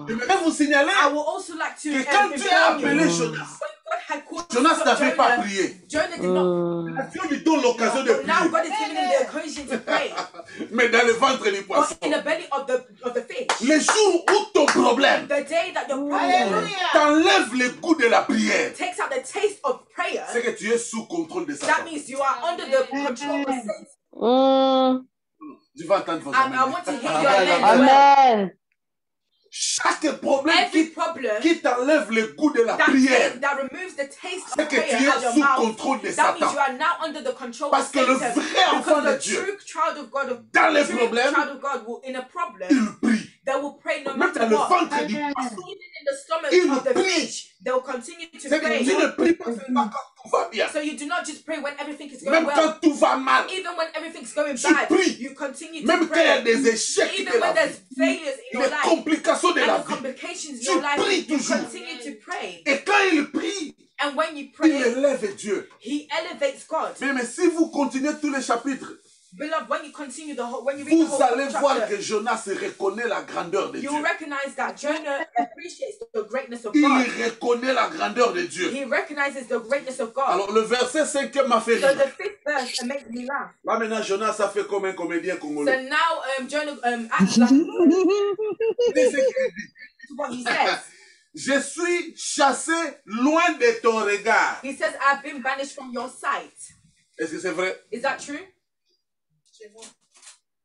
Je voudrais vous signaler I would also like to que quand Dieu a inform you, appelé Jonas, when God had called Jonas n'avait pas Jonah, prié. Jonah did not. Dieu lui donne l'occasion de But now prier. God is giving him the occasion to pray. Mais dans le ventre du poisson, But in the belly of the fish, les jours où ton problème the day that your problem t'enlève le goût de la prière, takes out the taste of prayer, c'est que tu es sous contrôle de that Satan. means you are under the control of Satan. Tu vas entendre vos I amis. want to hear your name. Amen. Chaque problème Every problem qui t'enlève le goût de la prière, that removes the taste c'est of que prayer tu out of es your sous mouth. contrôle de That means Satan. you are now under the control Parce of que le Satan. vrai enfant de Because the Dieu, true child of God, dans les true problèmes, child of God will, in a problem, il prie. they will pray no Même matter dans le what. ventre du poisson, Even in the stomach il of the prie. fish, they will continue to C'est que pray. tu ne pries pas seulement quand tout va bien. So you do not just pray when everything is going Même well. quand tout va mal. Even when everything's going Tu bad, pries. you continue to Même quand il y a pray. des échecs Even de la when there's vie, failures in your les life complications de la and the vie. complications in Tu your life, pries you toujours. continue to pray. Et quand il prie, And when you il pray, élève Dieu. He elevates God. Mais si vous continuez tous les chapitres, Beloved, when you continue when you read the vous whole allez voir chapter, que Jonas reconnaît la grandeur de you Dieu. will recognize that Jonah appreciates the greatness of Il God. reconnaît la grandeur de Dieu. He recognizes the greatness of God. Alors le verset 5 m'a fait So rire. the fifth verse makes me laugh. Là maintenant, Jonas a fait comme un comédien So congolais. now Jonah acts like C'est ce qu'il dit. what he says. Je suis chassé loin de ton regard. He says, I've been banished from your sight. Est-ce que c'est vrai? Is that true?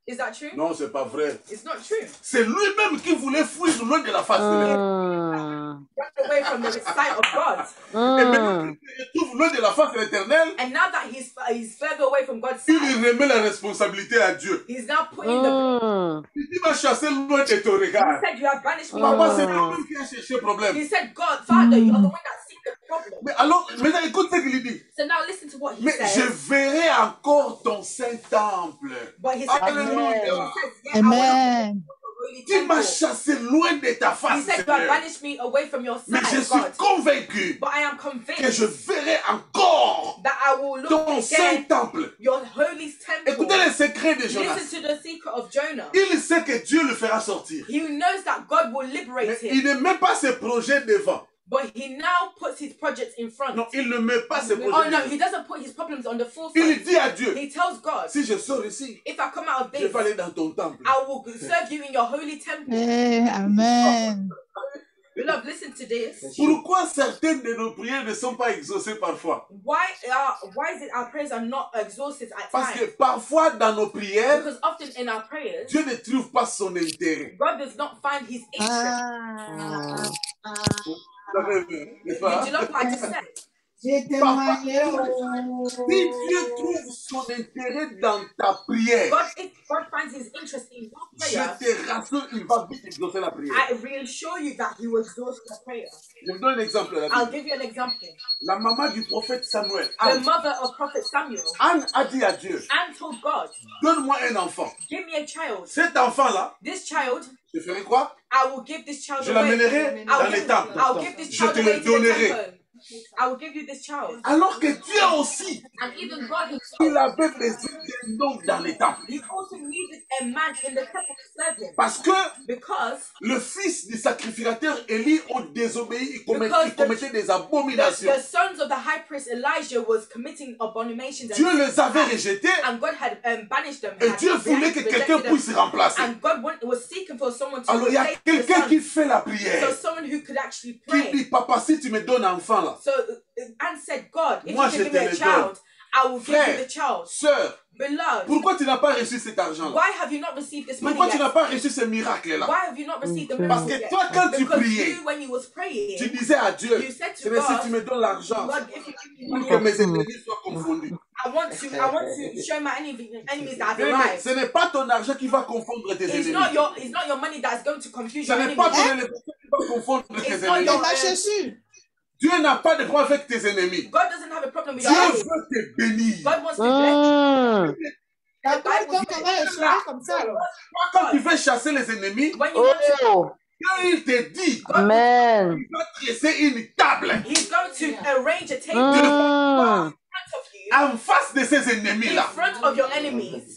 Is that true? Non, c'est pas vrai. It's not true. C'est lui-même qui voulait fuir loin de la face de Dieu. Run away from the sight of God. Et maintenant qu'il se retrouve loin de la face de l'Éternel, And now that he's further away from God's il sight, remet la responsabilité à Dieu. he's now putting the Il m'a chassé loin de ton He regard. said, you have banished me. Papa, c'est toi-même qui a cherché le problème. He said, God, Father, you are the one that sees the problem. Mais alors, maintenant, écoute ce qu'il dit. So now listen to what he Mais je says. verrai encore ton Saint-Temple. But he said, Alléluia. he says, yeah, I Amen. want to holy Tu m'as temple. chassé loin de ta He face, said, you have Seigneur. banished me away from your Mais je sight, suis God. convaincu But I am que convinced je verrai encore that I will look ton again Saint-Temple. your holy temple. Écoutez les secrets de Jonas. Listen to the secret of Jonah. Il sait que Dieu le fera sortir. He knows that God will Mais liberate il him. ne met pas ses projets devant. But he now puts his projects in front. Non, il ne met pas ses Oh projets. no, he doesn't put his problems on the Il forefront. dit à Dieu, He tells God, si je sors ici, if I come out of je vais this, aller dans ton temple. I will serve you in your holy temple. Amen. Beloved, listen to this. Pourquoi certaines de nos prières ne sont pas exaucées parfois? Why is it our prayers are not exhausted at Parce que times? parfois dans nos prières, Because often in our prayers, Dieu ne trouve pas son intérêt. God does not find his interest. Vous avez vu, n'est-ce pas? Did you look what I just said? Si Dieu trouve son intérêt dans ta prière, If God finds his interest in your je prayer, te rassure, il va vite exaucer la prière. I reassure you that he will exhaust your prayer. Je vous donne un exemple. de la I'll Bible. give you an example. La maman du prophète Samuel, The Anne, mother of Prophet Samuel, Anne a dit à Dieu, Anne told God, donne-moi un enfant. give me a child. Cet enfant-là, This child, je ferai quoi? I will give this child Je away. l'amènerai dans les temples. I'll give this Je child te away le to the donnerai. temple. I will give you this child. Alors que Dieu aussi, And even God himself, il avait besoin d'un homme dans les temples. he also needed a man in the temple to serve him. Parce que Because le fils du sacrificateur Élie ont désobéi, il Because commettait des the abominations. sons of the high priest Elijah was committing abominations Dieu les avait rejetés and God had banished them. et had Dieu voulait que rejected quelqu'un them. puisse remplacer. And God was seeking for someone to Alors il y a replace the quelqu'un son. qui fait la So prière, someone who could actually qui pray. dit, papa, si tu me donnes un enfant là, So Anne said, God, if Moi, you je can te give me a le child, I will give Frère, you the child. sœur, Beloved, pourquoi tu n'as pas reçu cet argent là? why have you not received this money Pourquoi tu n'as yet? pas reçu ce miracle là? Why have you not received the Parce miracle que yet? toi, quand tu Because priais, you, when you was praying, tu disais à Dieu, you said to Seigneur, si God, tu me donnes l'argent, God, if you give me pour que money, mes ennemis soient confondus. I want to show my enemies that I've Mais arrived. ce n'est pas ton argent qui va confondre tes It's ennemis. not your money that's going to confuse Ce your n'est pas ton enemies. élection qui va confondre tes It's not ennemis. your Dieu n'a pas de problème avec tes ennemis. God doesn't have a problem with Dieu your enemies. veut te bénir. God wants to bless you. D'accord, donc on va échanger comme ça alors. Quand tu veux chasser les ennemis, When you want to, Oh, Dieu il te dit, amen. il va dresser une table he's going to arrange a table Mm. in front of you, en face de ces in ennemis-là. front of your enemies.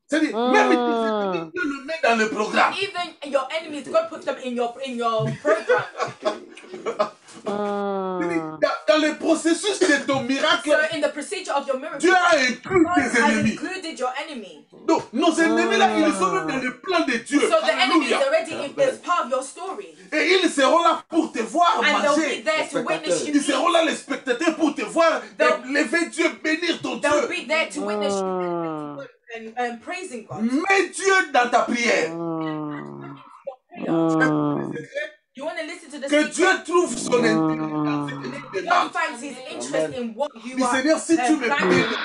C'est-à-dire, même tes ennemis, Dieu le met dans le programme. Even your enemies, God puts them in your program. Dans le processus de ton miracle, So in the procedure of your miracle, Dieu a inclus God tes has ennemis. included your enemy. Donc, nos ennemis-là, ils sont même dans le plan de Dieu. So the enemy is Alléluia. already is part of your story. Et ils seront là pour te voir And they'll be manger. there to witness you Ils seront eat. là, les spectateurs, pour te voir lever Dieu, bénir ton They'll Dieu. be there to witness you and praising God. Mets Dieu dans ta prière. You want to listen to the Que secret? Dieu trouve son intérêt dans ce que tu God demandes. finds his interest in what you Dis, are Seigneur, si tu me planning. bénis,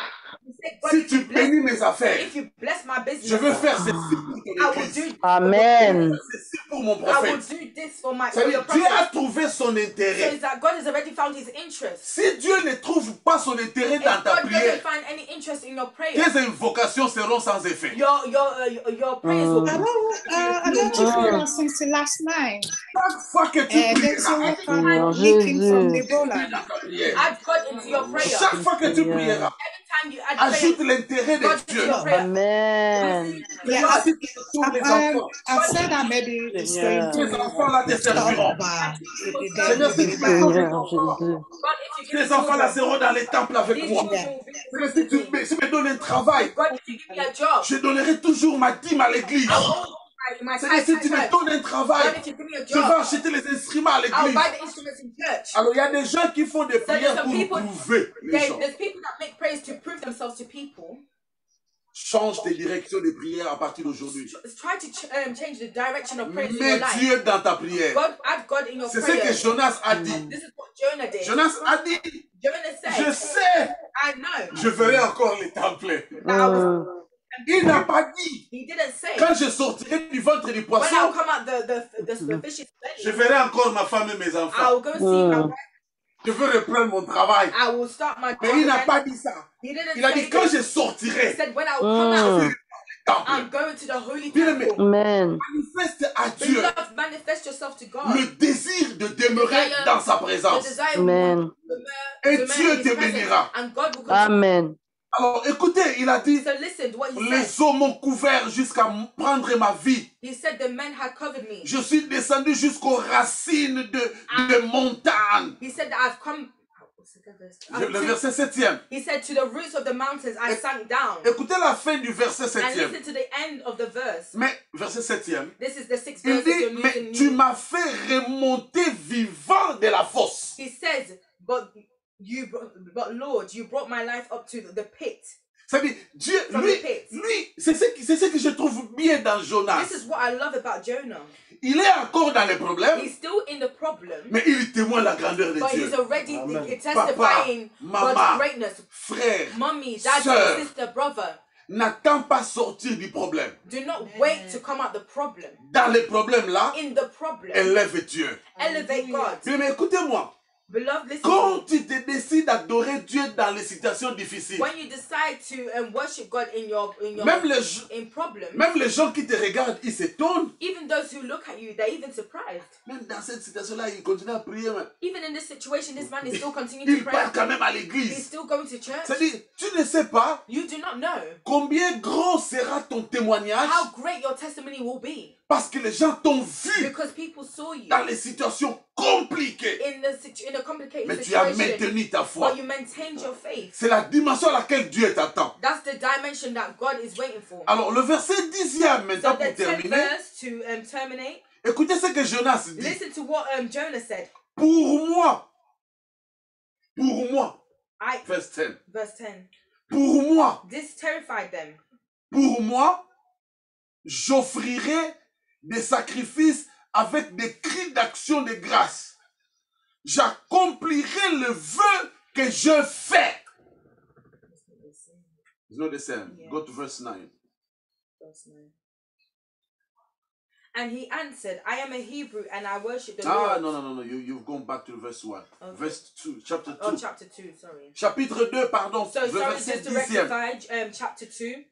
He said, God, si if tu you bless bénis mes affaires, if you bless my business, je veux faire ceci pour I ton will église. do Amen. Ceci pour mon I will prophète. do this for my Ça for veut your dire, Dieu a prophet. trouvé son So intérêt. it's that God has already found his interest. Si Dieu ne trouve pas son intérêt If dans ta God prière, doesn't find any interest in your prayer, tes invocations seront sans effet. your prayers will be. I don't know since last night. Chaque fois que tu There's prieras, someone leaking from the bowl. dans ta prière, Add God into your prayer. chaque fois que tu prieras, Every time you add ajoute prayer, l'intérêt God de into Dieu. your prayer. Amen. Yeah, Toi, si tu sauves les enfants, I've said that maybe it's going tes to enfants-là te stop, serviront. but Seigneur, si tu me sauves les Seigneur enfants, Jésus. God, if you give tes me enfants-là children, seront dans les temples avec these moi. children will be Seigneur, si tu me donnes un travail, God, if you give me a job, je donnerai toujours ma dîme à l'église. my Seigneur, si tu me donnes un God, travail, if you give me a je vais job, acheter les instruments à I'll l'église. buy the instruments in church. Alors, il y a des gens qui font des there's prières some pour people- prouver les gens. There's people that make prayers to prove themselves to people. Change tes directions de prière à partir d'aujourd'hui. Try to change the direction of prayers in your Mets life. Dieu dans ta prière. God, add God in your C'est ce que prayer. Jonas a dit. This is what Jonah did. Jonas a dit, Jonah je said, sais, I know. je verrai encore les temples. That I was, Il n'a pas dit, he didn't say, quand je sortirai du ventre du when poisson, I'll come out the fish's je belly, verrai encore ma femme et mes enfants. I'll go see my wife. Je veux reprendre mon travail. I will start my Mais job il n'a again. pas dit ça. He didn't Il a say dit, quand this. je sortirai He said, when I will come out, du I'm temple, going to the holy Bien aimé. temple. Amen. manifeste à Dieu Beloved, manifest yourself to God. le désir de demeurer dans sa The présence. desire Amen. to Et remain Dieu in His te presence, bénira. and God will continue. Amen. Alors écoutez, il a dit, So listen to what he said. les eaux m'ont couvert jusqu'à prendre ma vie. He said the men had covered me. Je suis descendu jusqu'aux racines de montagnes. He said that I've come. Le verset 7e. He said to the roots of the mountains I sank down. Écoutez la fin du verset And 7e. listen to the end of the verse. Mais, verset 7e. This is the sixth Il verse that you're dit, mais using. tu m'as fait remonter vivant de la fosse. He says, but Lord, you brought my life up to the pit. C'est-à-dire, Dieu, From lui, the pit. c'est ce que je trouve bien dans Jonas. This is what I love about Jonah. Il est encore dans les problèmes, He's still in the problem, mais il témoigne la grandeur de but Dieu. he's already Amen. testifying Papa, God's maman, greatness. frère, Mommy, daddy, sœur. sister, brother, n'attends pas sortir du problème. do not wait to come out the problem. Dans les problèmes là, In the problem, élève Dieu. elevate God. Bien, mais écoutez-moi, Beloved, listen. quand tu te décides d'adorer Dieu dans les situations difficiles, When you decide to worship God in your même les gens qui te regardent, ils s'étonnent. even those who look at you, they're even surprised. Même dans cette situation-là, ils continuent à prier. Mais Even in this situation, this man is still continuing ils to pray. partent quand même à He's l'église. still going to church. C'est-à-dire, tu ne sais pas You do not know combien grand sera ton témoignage how great your testimony will be parce que les gens t'ont vu because people saw you dans les situations compliquées. in a complicated Mais tu as situation, maintenu ta foi. but you maintained your faith. C'est la dimension à laquelle Dieu t'attend. That's the dimension that God is waiting for. Alors, le verset 10e So maintenant the pour 10th terminer. verse to terminate. Écoutez ce que Jonas dit. Listen to what Jonah said. Pour moi, verse 10. Verse 10. Pour moi, This terrified them. pour moi, j'offrirai des sacrifices avec des cris d'action de grâce. J'accomplirai le vœu que je fais. It's not the same. Yeah. Go to verse 9. Verse 9. And he answered, I am a Hebrew and I worship the Ah, Lord. no. You've gone back to verse 1. Okay. Verse 2, chapter 2. Oh, chapter 2, sorry. Chapitre 2, pardon, So, sorry, verset just to 10e. rectify chapter 2.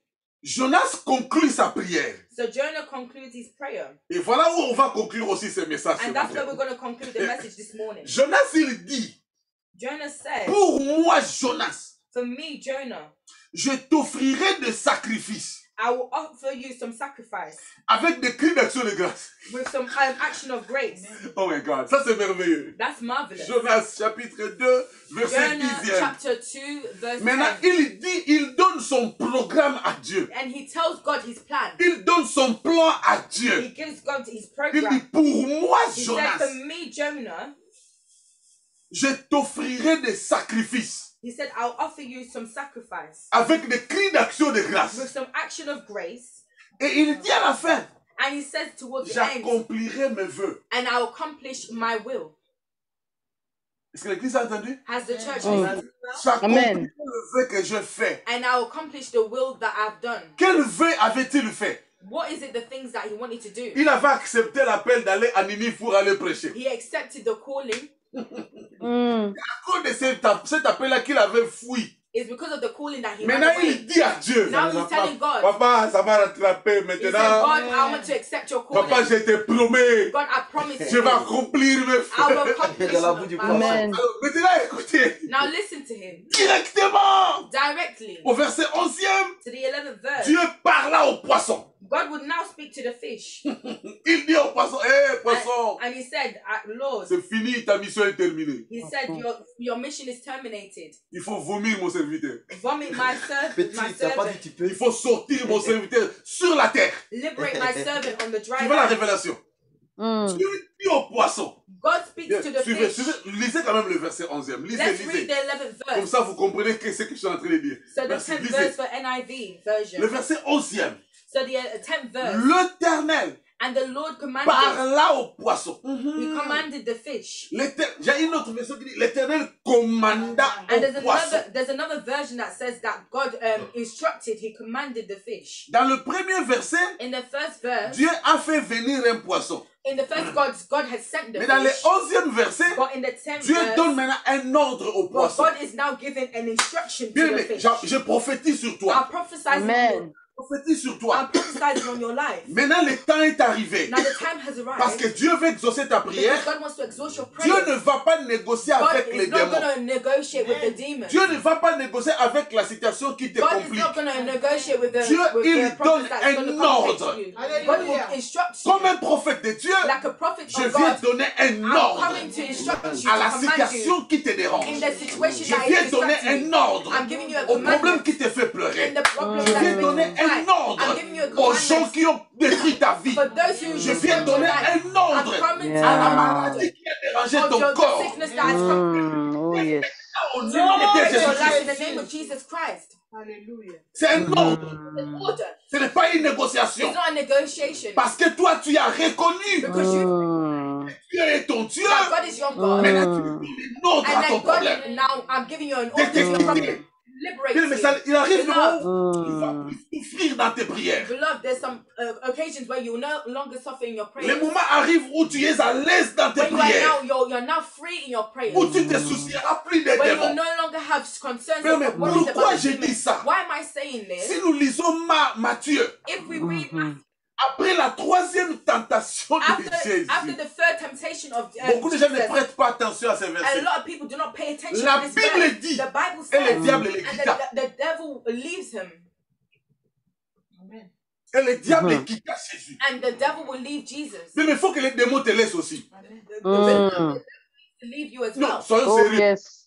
Jonas conclut sa prière. So Jonah concludes his prayer. Et voilà où on va conclure aussi ce message. ce And that's where matin. we're going to conclude the message this morning. Jonas, il dit, Jonah said, pour moi, Jonas, for me, Jonah, je t'offrirai des sacrifices I will offer you some sacrifice avec des cris d'action de grâce. with some action of grace. Oh my God, ça c'est merveilleux. That's marvelous. Jonas, chapitre 2, verset Jonah 10e. chapter 2, verse Maintenant, 10. il donne son programme à Dieu. And he tells God his plan. Il donne son plan à He Dieu. gives God his Il dit, program. pour moi, He said, Jonas, for me, Jonah, je t'offrirai des sacrifices he said, I'll offer you some sacrifice avec des cris d'action de grâce. with some action of grace. Et il dit à la fin, And he says towards the end, j'accomplirai mes vœux. and I'll accomplish my will. Est-ce que l'église a entendu? Has the church Mm. listened? J'accomplirai Amen. le vœu que je fais. And I'll accomplish the will that I've done. Quel vœu avait-il fait? What is it, the things that he wanted to do? Il avait accepté l'appel d'aller à Ninive pour aller prêcher. He accepted the calling. Mm. À cause de cet appel-là qu'il avait fui. It's because of the calling that he Maintenant, ran away. il dit à Dieu, Now he's telling God. Papa, ça m'a rattrapé He said, maintenant. God, I want to accept your calling. Papa, je te promets, God, I promise je you, vais accomplir mes I will faits. accomplish De la boue du my poisson. will. Amen. Alors, maintenant, écoutez, Now listen to him. directement, Directly au verset 11e, to the 11th verse. Dieu parla au poisson. God would now speak to the fish. Il dit au poisson, hé poisson, And he said, Lord, c'est fini, ta mission est terminée. he said, your mission is terminated. Il faut vomir mon serviteur. Vomit my servant, Petit, my t'as pas dit servant. tu peux. Il faut sortir mon serviteur sur la terre. Liberate my servant on the Tu dry vois la land. révélation? Mm. Dieu dit au poisson. God speaks to the Suivez, fish. lisez quand même le verset 11e. Lisez, Let's read lisez. the 11th Comme verse. ça, vous comprenez ce que je suis en train de dire. So the Merci, 10th lisez. verse for NIV Le version. verset 11e. So the 10th verse. L'Éternel And the Lord commanded, parla au poisson. he commanded the fish. J'ai une autre version qui dit l'Éternel commanda And au poisson. there's another version that says that God instructed, he commanded the fish. Dans le premier verset, In the first verse, Dieu a fait venir un poisson. in the first God has sent the Mais dans le fish. 11e verset, But in the 10th Dieu donne verse, maintenant un ordre au well, poisson. God is now giving an instruction Bien to the aimé, fish. je prophétise sur I toi. prophesy Amen. prophétise sur toi. I'm prophesying on your life. Maintenant, le temps est arrivé. Now the time has Parce arrived. que Dieu veut exaucer ta prière. Because God wants to exhaust your Dieu prayers. ne va pas négocier God avec les is not démons. going to negotiate with the demons. Dieu ne va pas négocier avec la situation qui te God is complique. not going to negotiate with the, Dieu, with il the prophets that's donne going to un complicate ordre. you. God will instruct you. Comme un prophète de Dieu, Like a prophet je of viens God, donner un I'm ordre coming to instruct you, à to la command you situation qui te dérange. in the situation Je that viens is donner distracting un you. ordre I'm giving you a au problème commandment qui te fait in pleurer. the problem Je that viens makes donner you cry. un ordre I'm giving you a aux gens commandment qui ont détruit ta vie. for those who Je viens destroyed your donner life. un ordre I'm coming to à la Yeah. maladie qui a dérangé of ton your corps. sickness that has come. Oh, yes. Au nom de Break your Jésus-Christ. life in the name of Jesus Christ. Hallelujah. C'est un ordre. Order. Ce n'est pas une négociation. It's not a negotiation. Parce que toi, tu as reconnu Because you Dieu est ton Dieu. that God is your God. Maintenant, tu donnes un ordre And à ton then God, problème. now I'm giving you an order to your problem. Liberate Mais ça, you. il arrive Beloved, où tu vas plus souffrir dans tes prières. beloved, there's some occasions where you will no longer suffer in your Les prayers. moments arrivent où tu es à l'aise dans tes When you are prières. now, you're now free in your prayers. Où tu te soucieras plus des When you démons. no longer have concerns Mais of worries pourquoi about the je dis demons. ça? Why am I saying this? Si nous lisons Matthieu, If we read Matthew, après la troisième tentation de Jésus, after the third temptation of beaucoup de gens ne Jesus, prêtent pas attention à ces a versets. lot of people do not pay attention La to this Bible verse. dit, The Bible et le says, diable les and quitta. the devil leaves him, Et le diable quitta Jésus. and the devil will leave Jesus. Mais il faut que les démons te laissent aussi. The devil will leave you as Non, well. soyons Oh, sérieux. yes.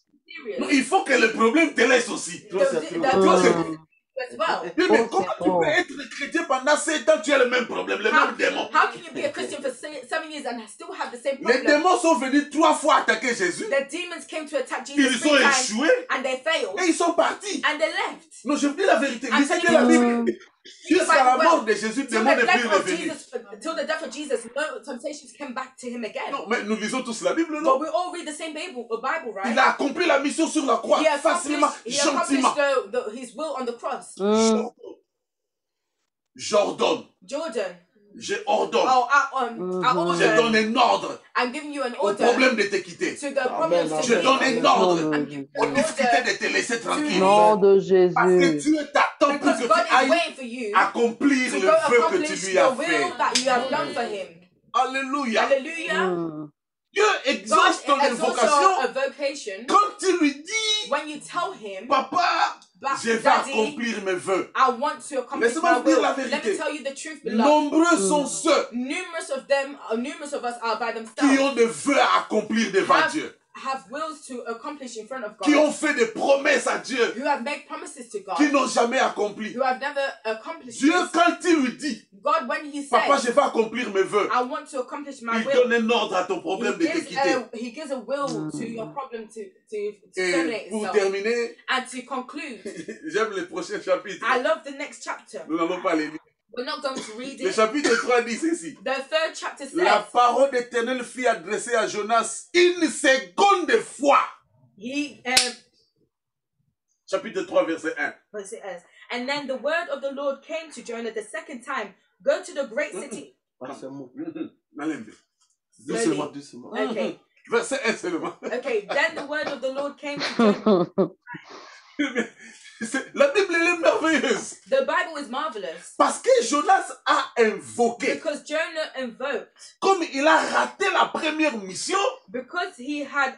Non, Serious. il faut que le problème te laisse aussi. The devil Toi, will c'est- leave you as well. Mais comment tu peux être chrétien pendant 7 ans, tu as le même problème, le même démon. How can you be a Christian for 7 years and still have the same Les problem? démons sont venus 3 fois attaquer Jésus. The demons came to attack Jesus Ils ont 3 times échoué and they failed et ils sont partis. and they left. Non, je vous dis la vérité. I'm Lisez telling bien la you. Bible. Jusqu'à la mort de Jésus, le Till démon the n'est plus death of revenu. Jesus, till the death of Jesus, no temptations came back to him again. Non, mais nous lisons tous la Bible, But non? we all read the same Bible, right? Il a accompli la mission sur la croix He facilement, accomplished gentiment. his will on the cross. J'ordonne. Jordan, Je ordonne. I Je order. donne un ordre I'm giving you an au order problème de te quitter. to the problems to Je donne un ordre I'm giving you aux an difficultés order de te laisser tranquille. Nom de Parce que Jésus. Dieu t'attend pour because que God tu is ailles waiting for you accomplir to le go vœu que accomplish tu lui as the fait. will that you have done for him. Alléluia. Hallelujah. Dieu God exauce ton exalts invocation your vocation quand tu lui dis, when you tell him, papa, je vais Daddy, accomplir mes vœux. I want to accomplish Laissez-moi my vous dire will. la Let vérité. me tell you the truth, beloved. Nombreux sont ceux Numerous of us are by qui themselves ont des vœux à accomplir devant Dieu, have wills to accomplish in front of qui God, ont fait des promesses à Dieu, who have made promises to God, qui n'ont jamais accompli. who have never accomplished Dieu, this. quand il lui dit, God, when He papa, says, je vais accomplir mes vœux, I want to accomplish my il will, donne un ordre à ton problème de te quitter. He gives a will to your problem to Et terminate pour itself. terminer, And to conclude, j'aime le prochain chapitre. I love the next chapter. Nous n'allons pas les lire. We're not going to read Le it. chapitre 3 dit ceci. The third chapter La says, parole d'Éternel fut adressée à Jonas une seconde fois. He Chapitre 3, verset 1. Yes, it is. And then the word of the Lord came to Jonah the second time. Go to the great city. Doucement, doucement. Okay. Verset 1 seulement. Okay. Then the word of the Lord came to Jonah. La Bible elle est merveilleuse. The Bible is marvelous Parce que Jonas a invoqué. because Jonah invoked, Comme il a raté la première mission, because he had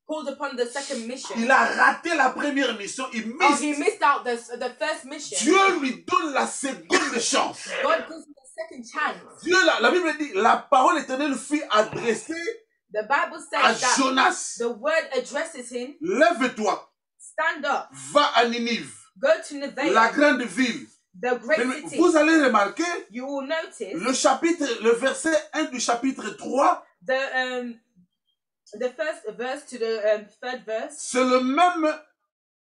called upon the second mission. il a raté la première mission. Il He missed. missed out the first mission. Dieu lui donne la seconde chance. God gives him a second chance. Dieu, la Bible dit, la parole éternelle fut adressée The Bible à says that Jonas. the word addresses him. Lève-toi, Stand up. va à Ninive, Go to la Nevaeh, grande ville. the great Mais city. vous allez remarquer, You will notice le verset 1 du chapitre 3, the first verse to the third verse. c'est le même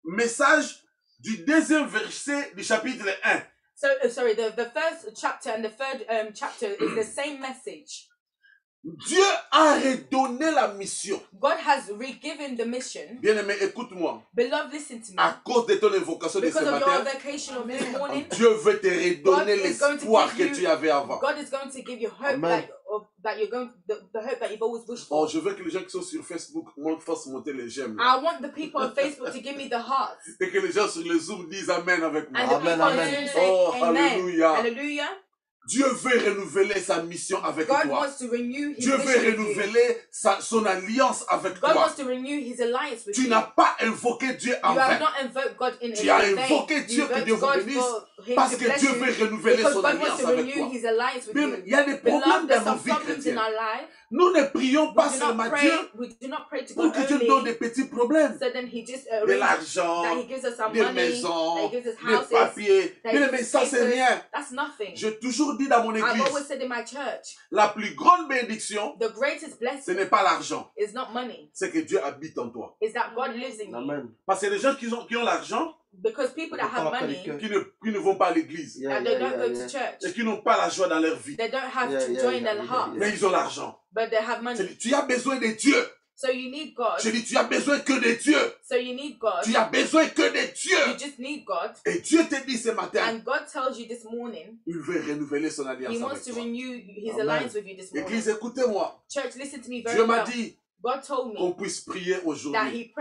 message du deuxième verset du chapitre 1. So sorry, the first chapter and the third chapter is the same message. Dieu a redonné la mission. God has re-given the mission. Bien-aimé, écoute-moi. Beloved, listen to me. À cause de ton invocation de ce Because of your matin, invocation of this morning, Dieu veut te redonner God is going to l'espoir give que you- tu avais avant. God is going to give you hope Amen. that you're going the hope that you've always wished Oh, for. je veux que les gens qui sont sur Facebook fassent monter les j'aime. I want the people on Facebook to give me the hearts. Et que les gens sur le Zoom disent Amen avec And moi. the Amen, people on amen. Zoom say Oh, amen. alléluia. Hallelujah. Dieu veut renouveler sa mission avec God toi. wants to renew his Dieu veut mission with you. renouveler son alliance avec God toi. wants to renew his alliance with Tu you. n'as pas invoqué Dieu en You have vain. not invoked God in Tu as vain. invoqué You Dieu, que invoked Dieu vous God bénisse, for him parce to que bless Dieu you, veut renouveler because son God wants alliance to avec renew toi. his alliance with Bien, you. il y a des problèmes Beloved, dans there's nos some vies problems in chrétiennes. our life. Nous ne prions pas We do seulement not Dieu pray. We do not pray to pour God que Dieu nous donne only. des petits problèmes. So then he just De arranges l'argent, that he gives us some des money, that maisons, he gives us des houses, papiers. that he Bien, gives mais us ça, c'est papers. rien. That's nothing. J'ai toujours dit dans mon I've always église, said in my church, la plus grande bénédiction, the greatest ce blessing n'est pas l'argent, is not money, c'est que Dieu habite en toi. is that God lives in you. Amen. Parce que les gens qui ont l'argent, Because people that have money, qui ne vont pas à l'église, Yeah, that they don't go to et church, qui n'ont pas la joie dans leur vie, they don't have Yeah, to yeah, join yeah, their yeah, heart, yeah. mais ils ont l'argent. but they have Je money. dis, tu as besoin de Dieu. So you need God. Je dis, tu as besoin que de Dieu. So you need God. Tu as besoin que de You Dieu. just need God. Et Dieu te dit ce matin, And God tells you this morning, il veut renouveler son He alliance wants avec to toi. renew his Amen. alliance with you this morning. Église, écoutez-moi. Church, listen to me very Dieu m'a well. dit God told qu'on me puisse prier that aujourd'hui.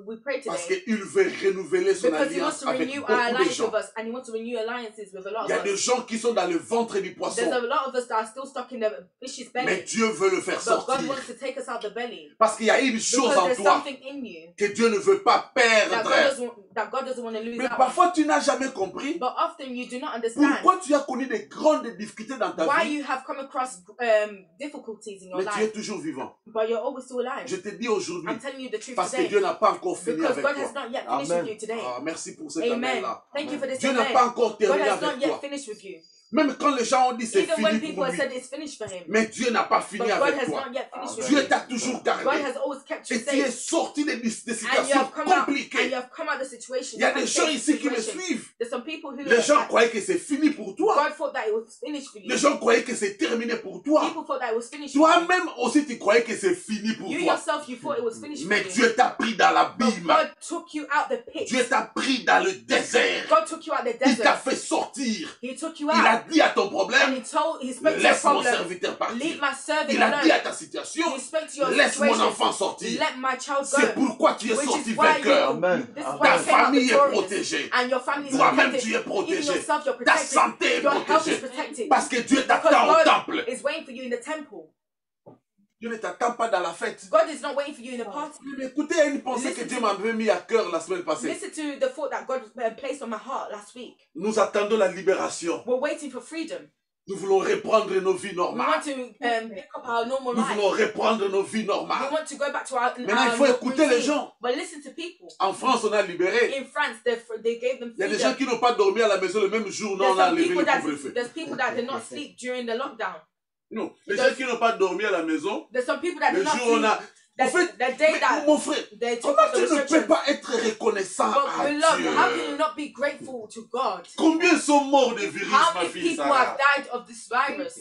we pray Parce today qu'il veut renouveler son because He wants alliance to avec renew our beaucoup de alliance gens. with us, and He wants to renew alliances with a lot Il y a of des us. gens qui sont dans le ventre du poisson. There's a lot of us that are still stuck in the fish's Mais belly, Dieu veut le faire but God sortir. wants to take us out the belly Parce qu'il y a une chose because en there's toi something in you que Dieu ne veut pas that perdre. God doesn't want to lose Mais out on. parfois, tu n'as jamais compris But often you do not understand pourquoi tu as connu de grandes difficultés dans ta why vie. you have come across difficulties in your Mais tu es life, toujours vivant. but you're always still alive. Je te dis aujourd'hui, I'm telling you the truth parce que today Dieu n'a pas encore fini because avec God toi. has not yet finished Amen. with you today. Ah, merci pour cet Amen. amen-là. Thank you for this Dieu n'a amen. pas encore God terminé has not avec yet toi. finished with you. Même quand les gens ont dit c'est Even when fini people pour have lui. said it's finished for him, Mais Dieu n'a pas but fini God avec has toi. not yet finished with Dieu you. t'a toujours God gardé. has always kept you Et tu es safe, sorti des and you situations have come out. And compliquées. you have come out of the situation. Il y a You have des gens faced ici qui me situations. suivent. There's some people who Les gens croyaient que c'est fini pour toi. God thought that it was finished for you. Les gens croyaient que c'est terminé pour toi. People thought that it was finished for you. Toi-même aussi, tu croyais que c'est fini pour You toi. yourself, you thought it was finished Mais for you. Dieu t'a pris dans But l'abîme. God took you out the pit. Dieu t'a pris dans le désert. God took you out the Il t'a desert. fait sortir. He took you Il a out. dit à ton And problème, he spoke to your laisse mon problem. serviteur partir. Leave my servant Il a dit à alone. ta situation, He spoke to your laisse mon situation. enfant sortir. Let my child C'est go. pourquoi tu es Which sorti is why vainqueur. Amen. this is why Ta you came out famille est victorious. protégée. And your family is Toi-même, protected. tu es Even protégé. yourself, you're Ta protected. santé est Your health is protégée. protected. Parce que Dieu Because t'attend au God temple. is waiting for you in the temple. Dieu ne t'attend pas dans la fête. God is not waiting for you in the party. Mais écoutez, il y a une pensée que Dieu m'avait mis à cœur la semaine passée. Listen to the thought that God placed on my heart last week. Nous attendons la libération. We're waiting for freedom. Nous voulons reprendre nos vies We normales. want to pick up our normal Nous life. voulons reprendre nos vies We normales. want to go back to our Maintenant, il faut écouter les routine. gens. But listen to people. En France, on a libéré. In France, they gave them Il y a des gens freedom. qui n'ont pas dormi à la maison le même jour. Non, on a levé le couvre-feu. There's people that did not sleep during the lockdown. Non, les gens qui n'ont pas dormi à la maison, There's some people that le did not jour où on sleep. a... En fait, The day mais that mon frère, they took comment up the tu ne peux restrictions. pas être reconnaissant But à beloved, Dieu? how can you not be grateful to God? Combien sont morts de virus, How ma many fille people Sarah? have died of this virus?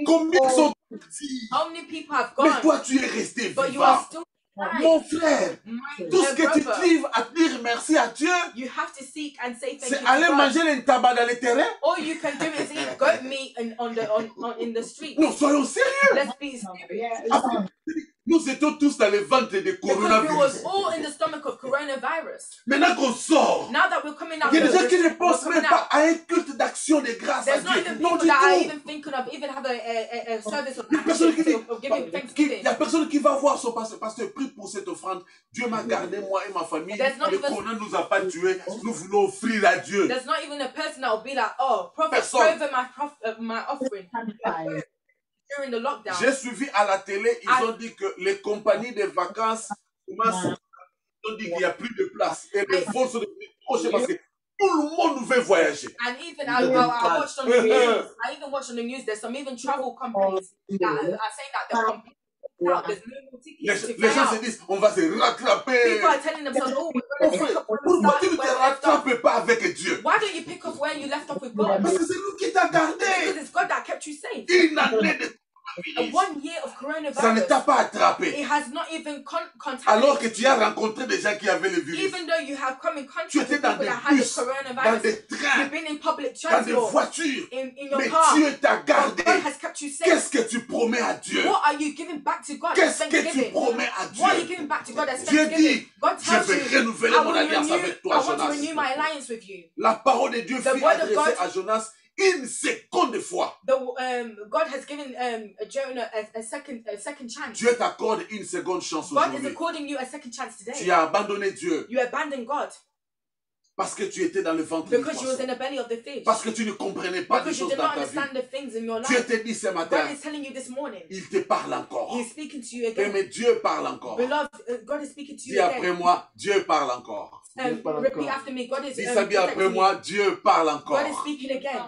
Combien sont partis? How many people have Mais gone? toi, tu es resté But you vivant. are still alive. Mon frère, My tout ce que tu brother, livres à dire merci à Dieu, you have to seek and say thank c'est you to aller God. manger les tabacs dans les terrains. All you can do is eat goat meat in the street. Non, soyons sérieux. Let's be serious. Après, nous étions tous dans les ventres de Because we coronavirus. was all in the stomach of coronavirus. Maintenant qu'on sort, Now that we're coming out, il y a des gens qui ne we're pensent coming même pas out. à un culte d'action de grâce à There's not Dieu. even Non people du that are tout. even thinking of even have a service of Il y a personne qui dit, giving il thanksgiving. y a personne qui va voir son pasteur. Pasteur, prie pour cette offrande. Dieu m'a gardé, moi et ma famille. There's not Le even- corona ne nous a pas tués. Nous voulons offrir à Dieu. There's not even a person that will be like, oh, prophet, Personne. pray over my offering during the lockdown. J'ai suivi à la télé, ils ont dit que les compagnies de vacances, ils ont dit qu'il n'y a plus de place. Et les vols sont devenus trop chers parce que tout le monde veut voyager. And even I watched on the news. I even watched on the news. There's some even travel companies that are saying that they're completely out. There's no more tickets to Les fly gens se out. disent, on va se rattraper. People are telling themselves, oh, we're Mon going to pick frère, up where we pourquoi tu ne started, te where we left off. rattrapes pas avec Dieu? Why don't you pick up where you left off with God? Parce que c'est lui qui t'a Because gardé. it's God that kept you safe. Une année de A coronavirus. 1 year of Et Ça ne t'a pas attrapé. It has not even contacted Alors que tu as rencontré des gens qui avaient le virus. Even though you have come in contact Tu with étais dans people des that had the bus, dans coronavirus, des trains, you've been in public dans des transport, voitures. in your Mais car. Dieu t'a But gardé. God has kept you safe. Qu'est-ce que tu promets à Dieu? What are you giving back to God? Qu'est-ce que tu Thanksgiving. promets à What are you Dieu? giving back to God as Dieu Thanksgiving? dit, God je tells vais you, renouveler I mon alliance avec toi, want to Jonas. renew my alliance with you. La parole de Dieu The fut word of adressée God- à Jonas une seconde fois. God has given Jonah a second chance. Dieu t'accorde une seconde chance God is aujourd'hui. according you a second chance Tu today. as abandonné Dieu You abandoned God parce que tu étais dans le ventre du because you was poisson. in the belly of the fish. Parce que tu ne comprenais pas des Because you choses did dans not ta vie. understand the things in your Dieu life. te dit ce matin, God is telling you this morning. il te parle encore. He is speaking to you Eh, again. mais Dieu parle encore. Beloved, God is speaking to Dis you après again. moi, Dieu parle encore. Repeat after me. God is Dis ça bien après protecting moi, you. Dieu parle God is encore. speaking again.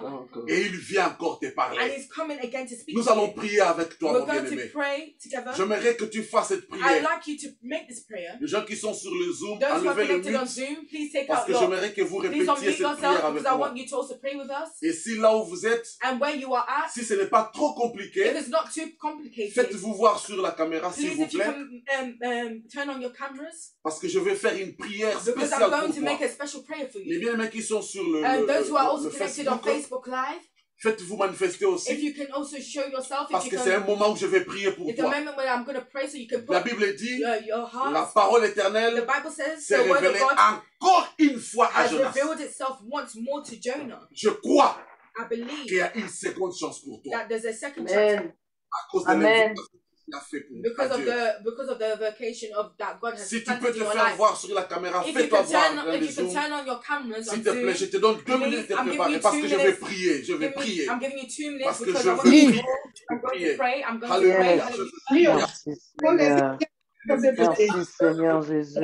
Et il vient encore te And parler. He's coming again to speak Nous to allons you. prier avec toi, We're mon going bien-aimé. to pray together. J'aimerais que tu fasses cette I'd prière. like you to make this prayer. Les gens qui sont sur le Zoom, Those who are enlevez le connected on mute. Zoom, please take Parce out que your... j'aimerais que vous Please répétiez unmute cette yourself prière avec because I moi. want you to also pray with us. Et si là où vous êtes, And where you are at, si ce n'est pas trop if compliqué, it's not too complicated, faites-vous voir sur la caméra, s'il please vous if you plaît. can turn on your cameras Parce que je vais faire une prière because I'm spéciale going pour to toi. make a special prayer for Les you. bien-aimés qui sont sur le And those who are also le connected on Facebook, Facebook Live, faites-vous manifester if aussi. you can also show yourself, Parce if que you c'est un can, moment où je vais prier pour it's a toi. moment where I'm going to pray so you can La put Bible dit, your la heart. parole The éternelle Bible says s'est the word of révélée God encore une fois à has Jonas. revealed itself once more to Jonah. Je crois I qu'il y believe a une seconde chance pour toi. that there's a second chance Amen. À cause de Amen. l'invitation qu'il a fait pour because of the vocation of that God has Si tu peux planted te in your faire life. voir sur la caméra, If you fais-toi can voir turn, dans if les you can Zoom. turn on your cameras S'il on te plaît, Zoom, je te donne 2 please, minutes de I'm giving préparer you parce 2 que je vais minutes. prier. Je vais prier. I'm giving you 2 minutes Parce que because je I'm veux going to prier. I'm going prier. to pray. I'm going to Alléluia. pray. Yes. Je veux Merci Seigneur. Merci Seigneur Jésus.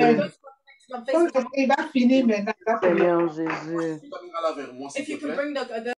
Il va finir maintenant. Seigneur Jésus. la caméra là vers moi, s'il If te you can plaît. bring the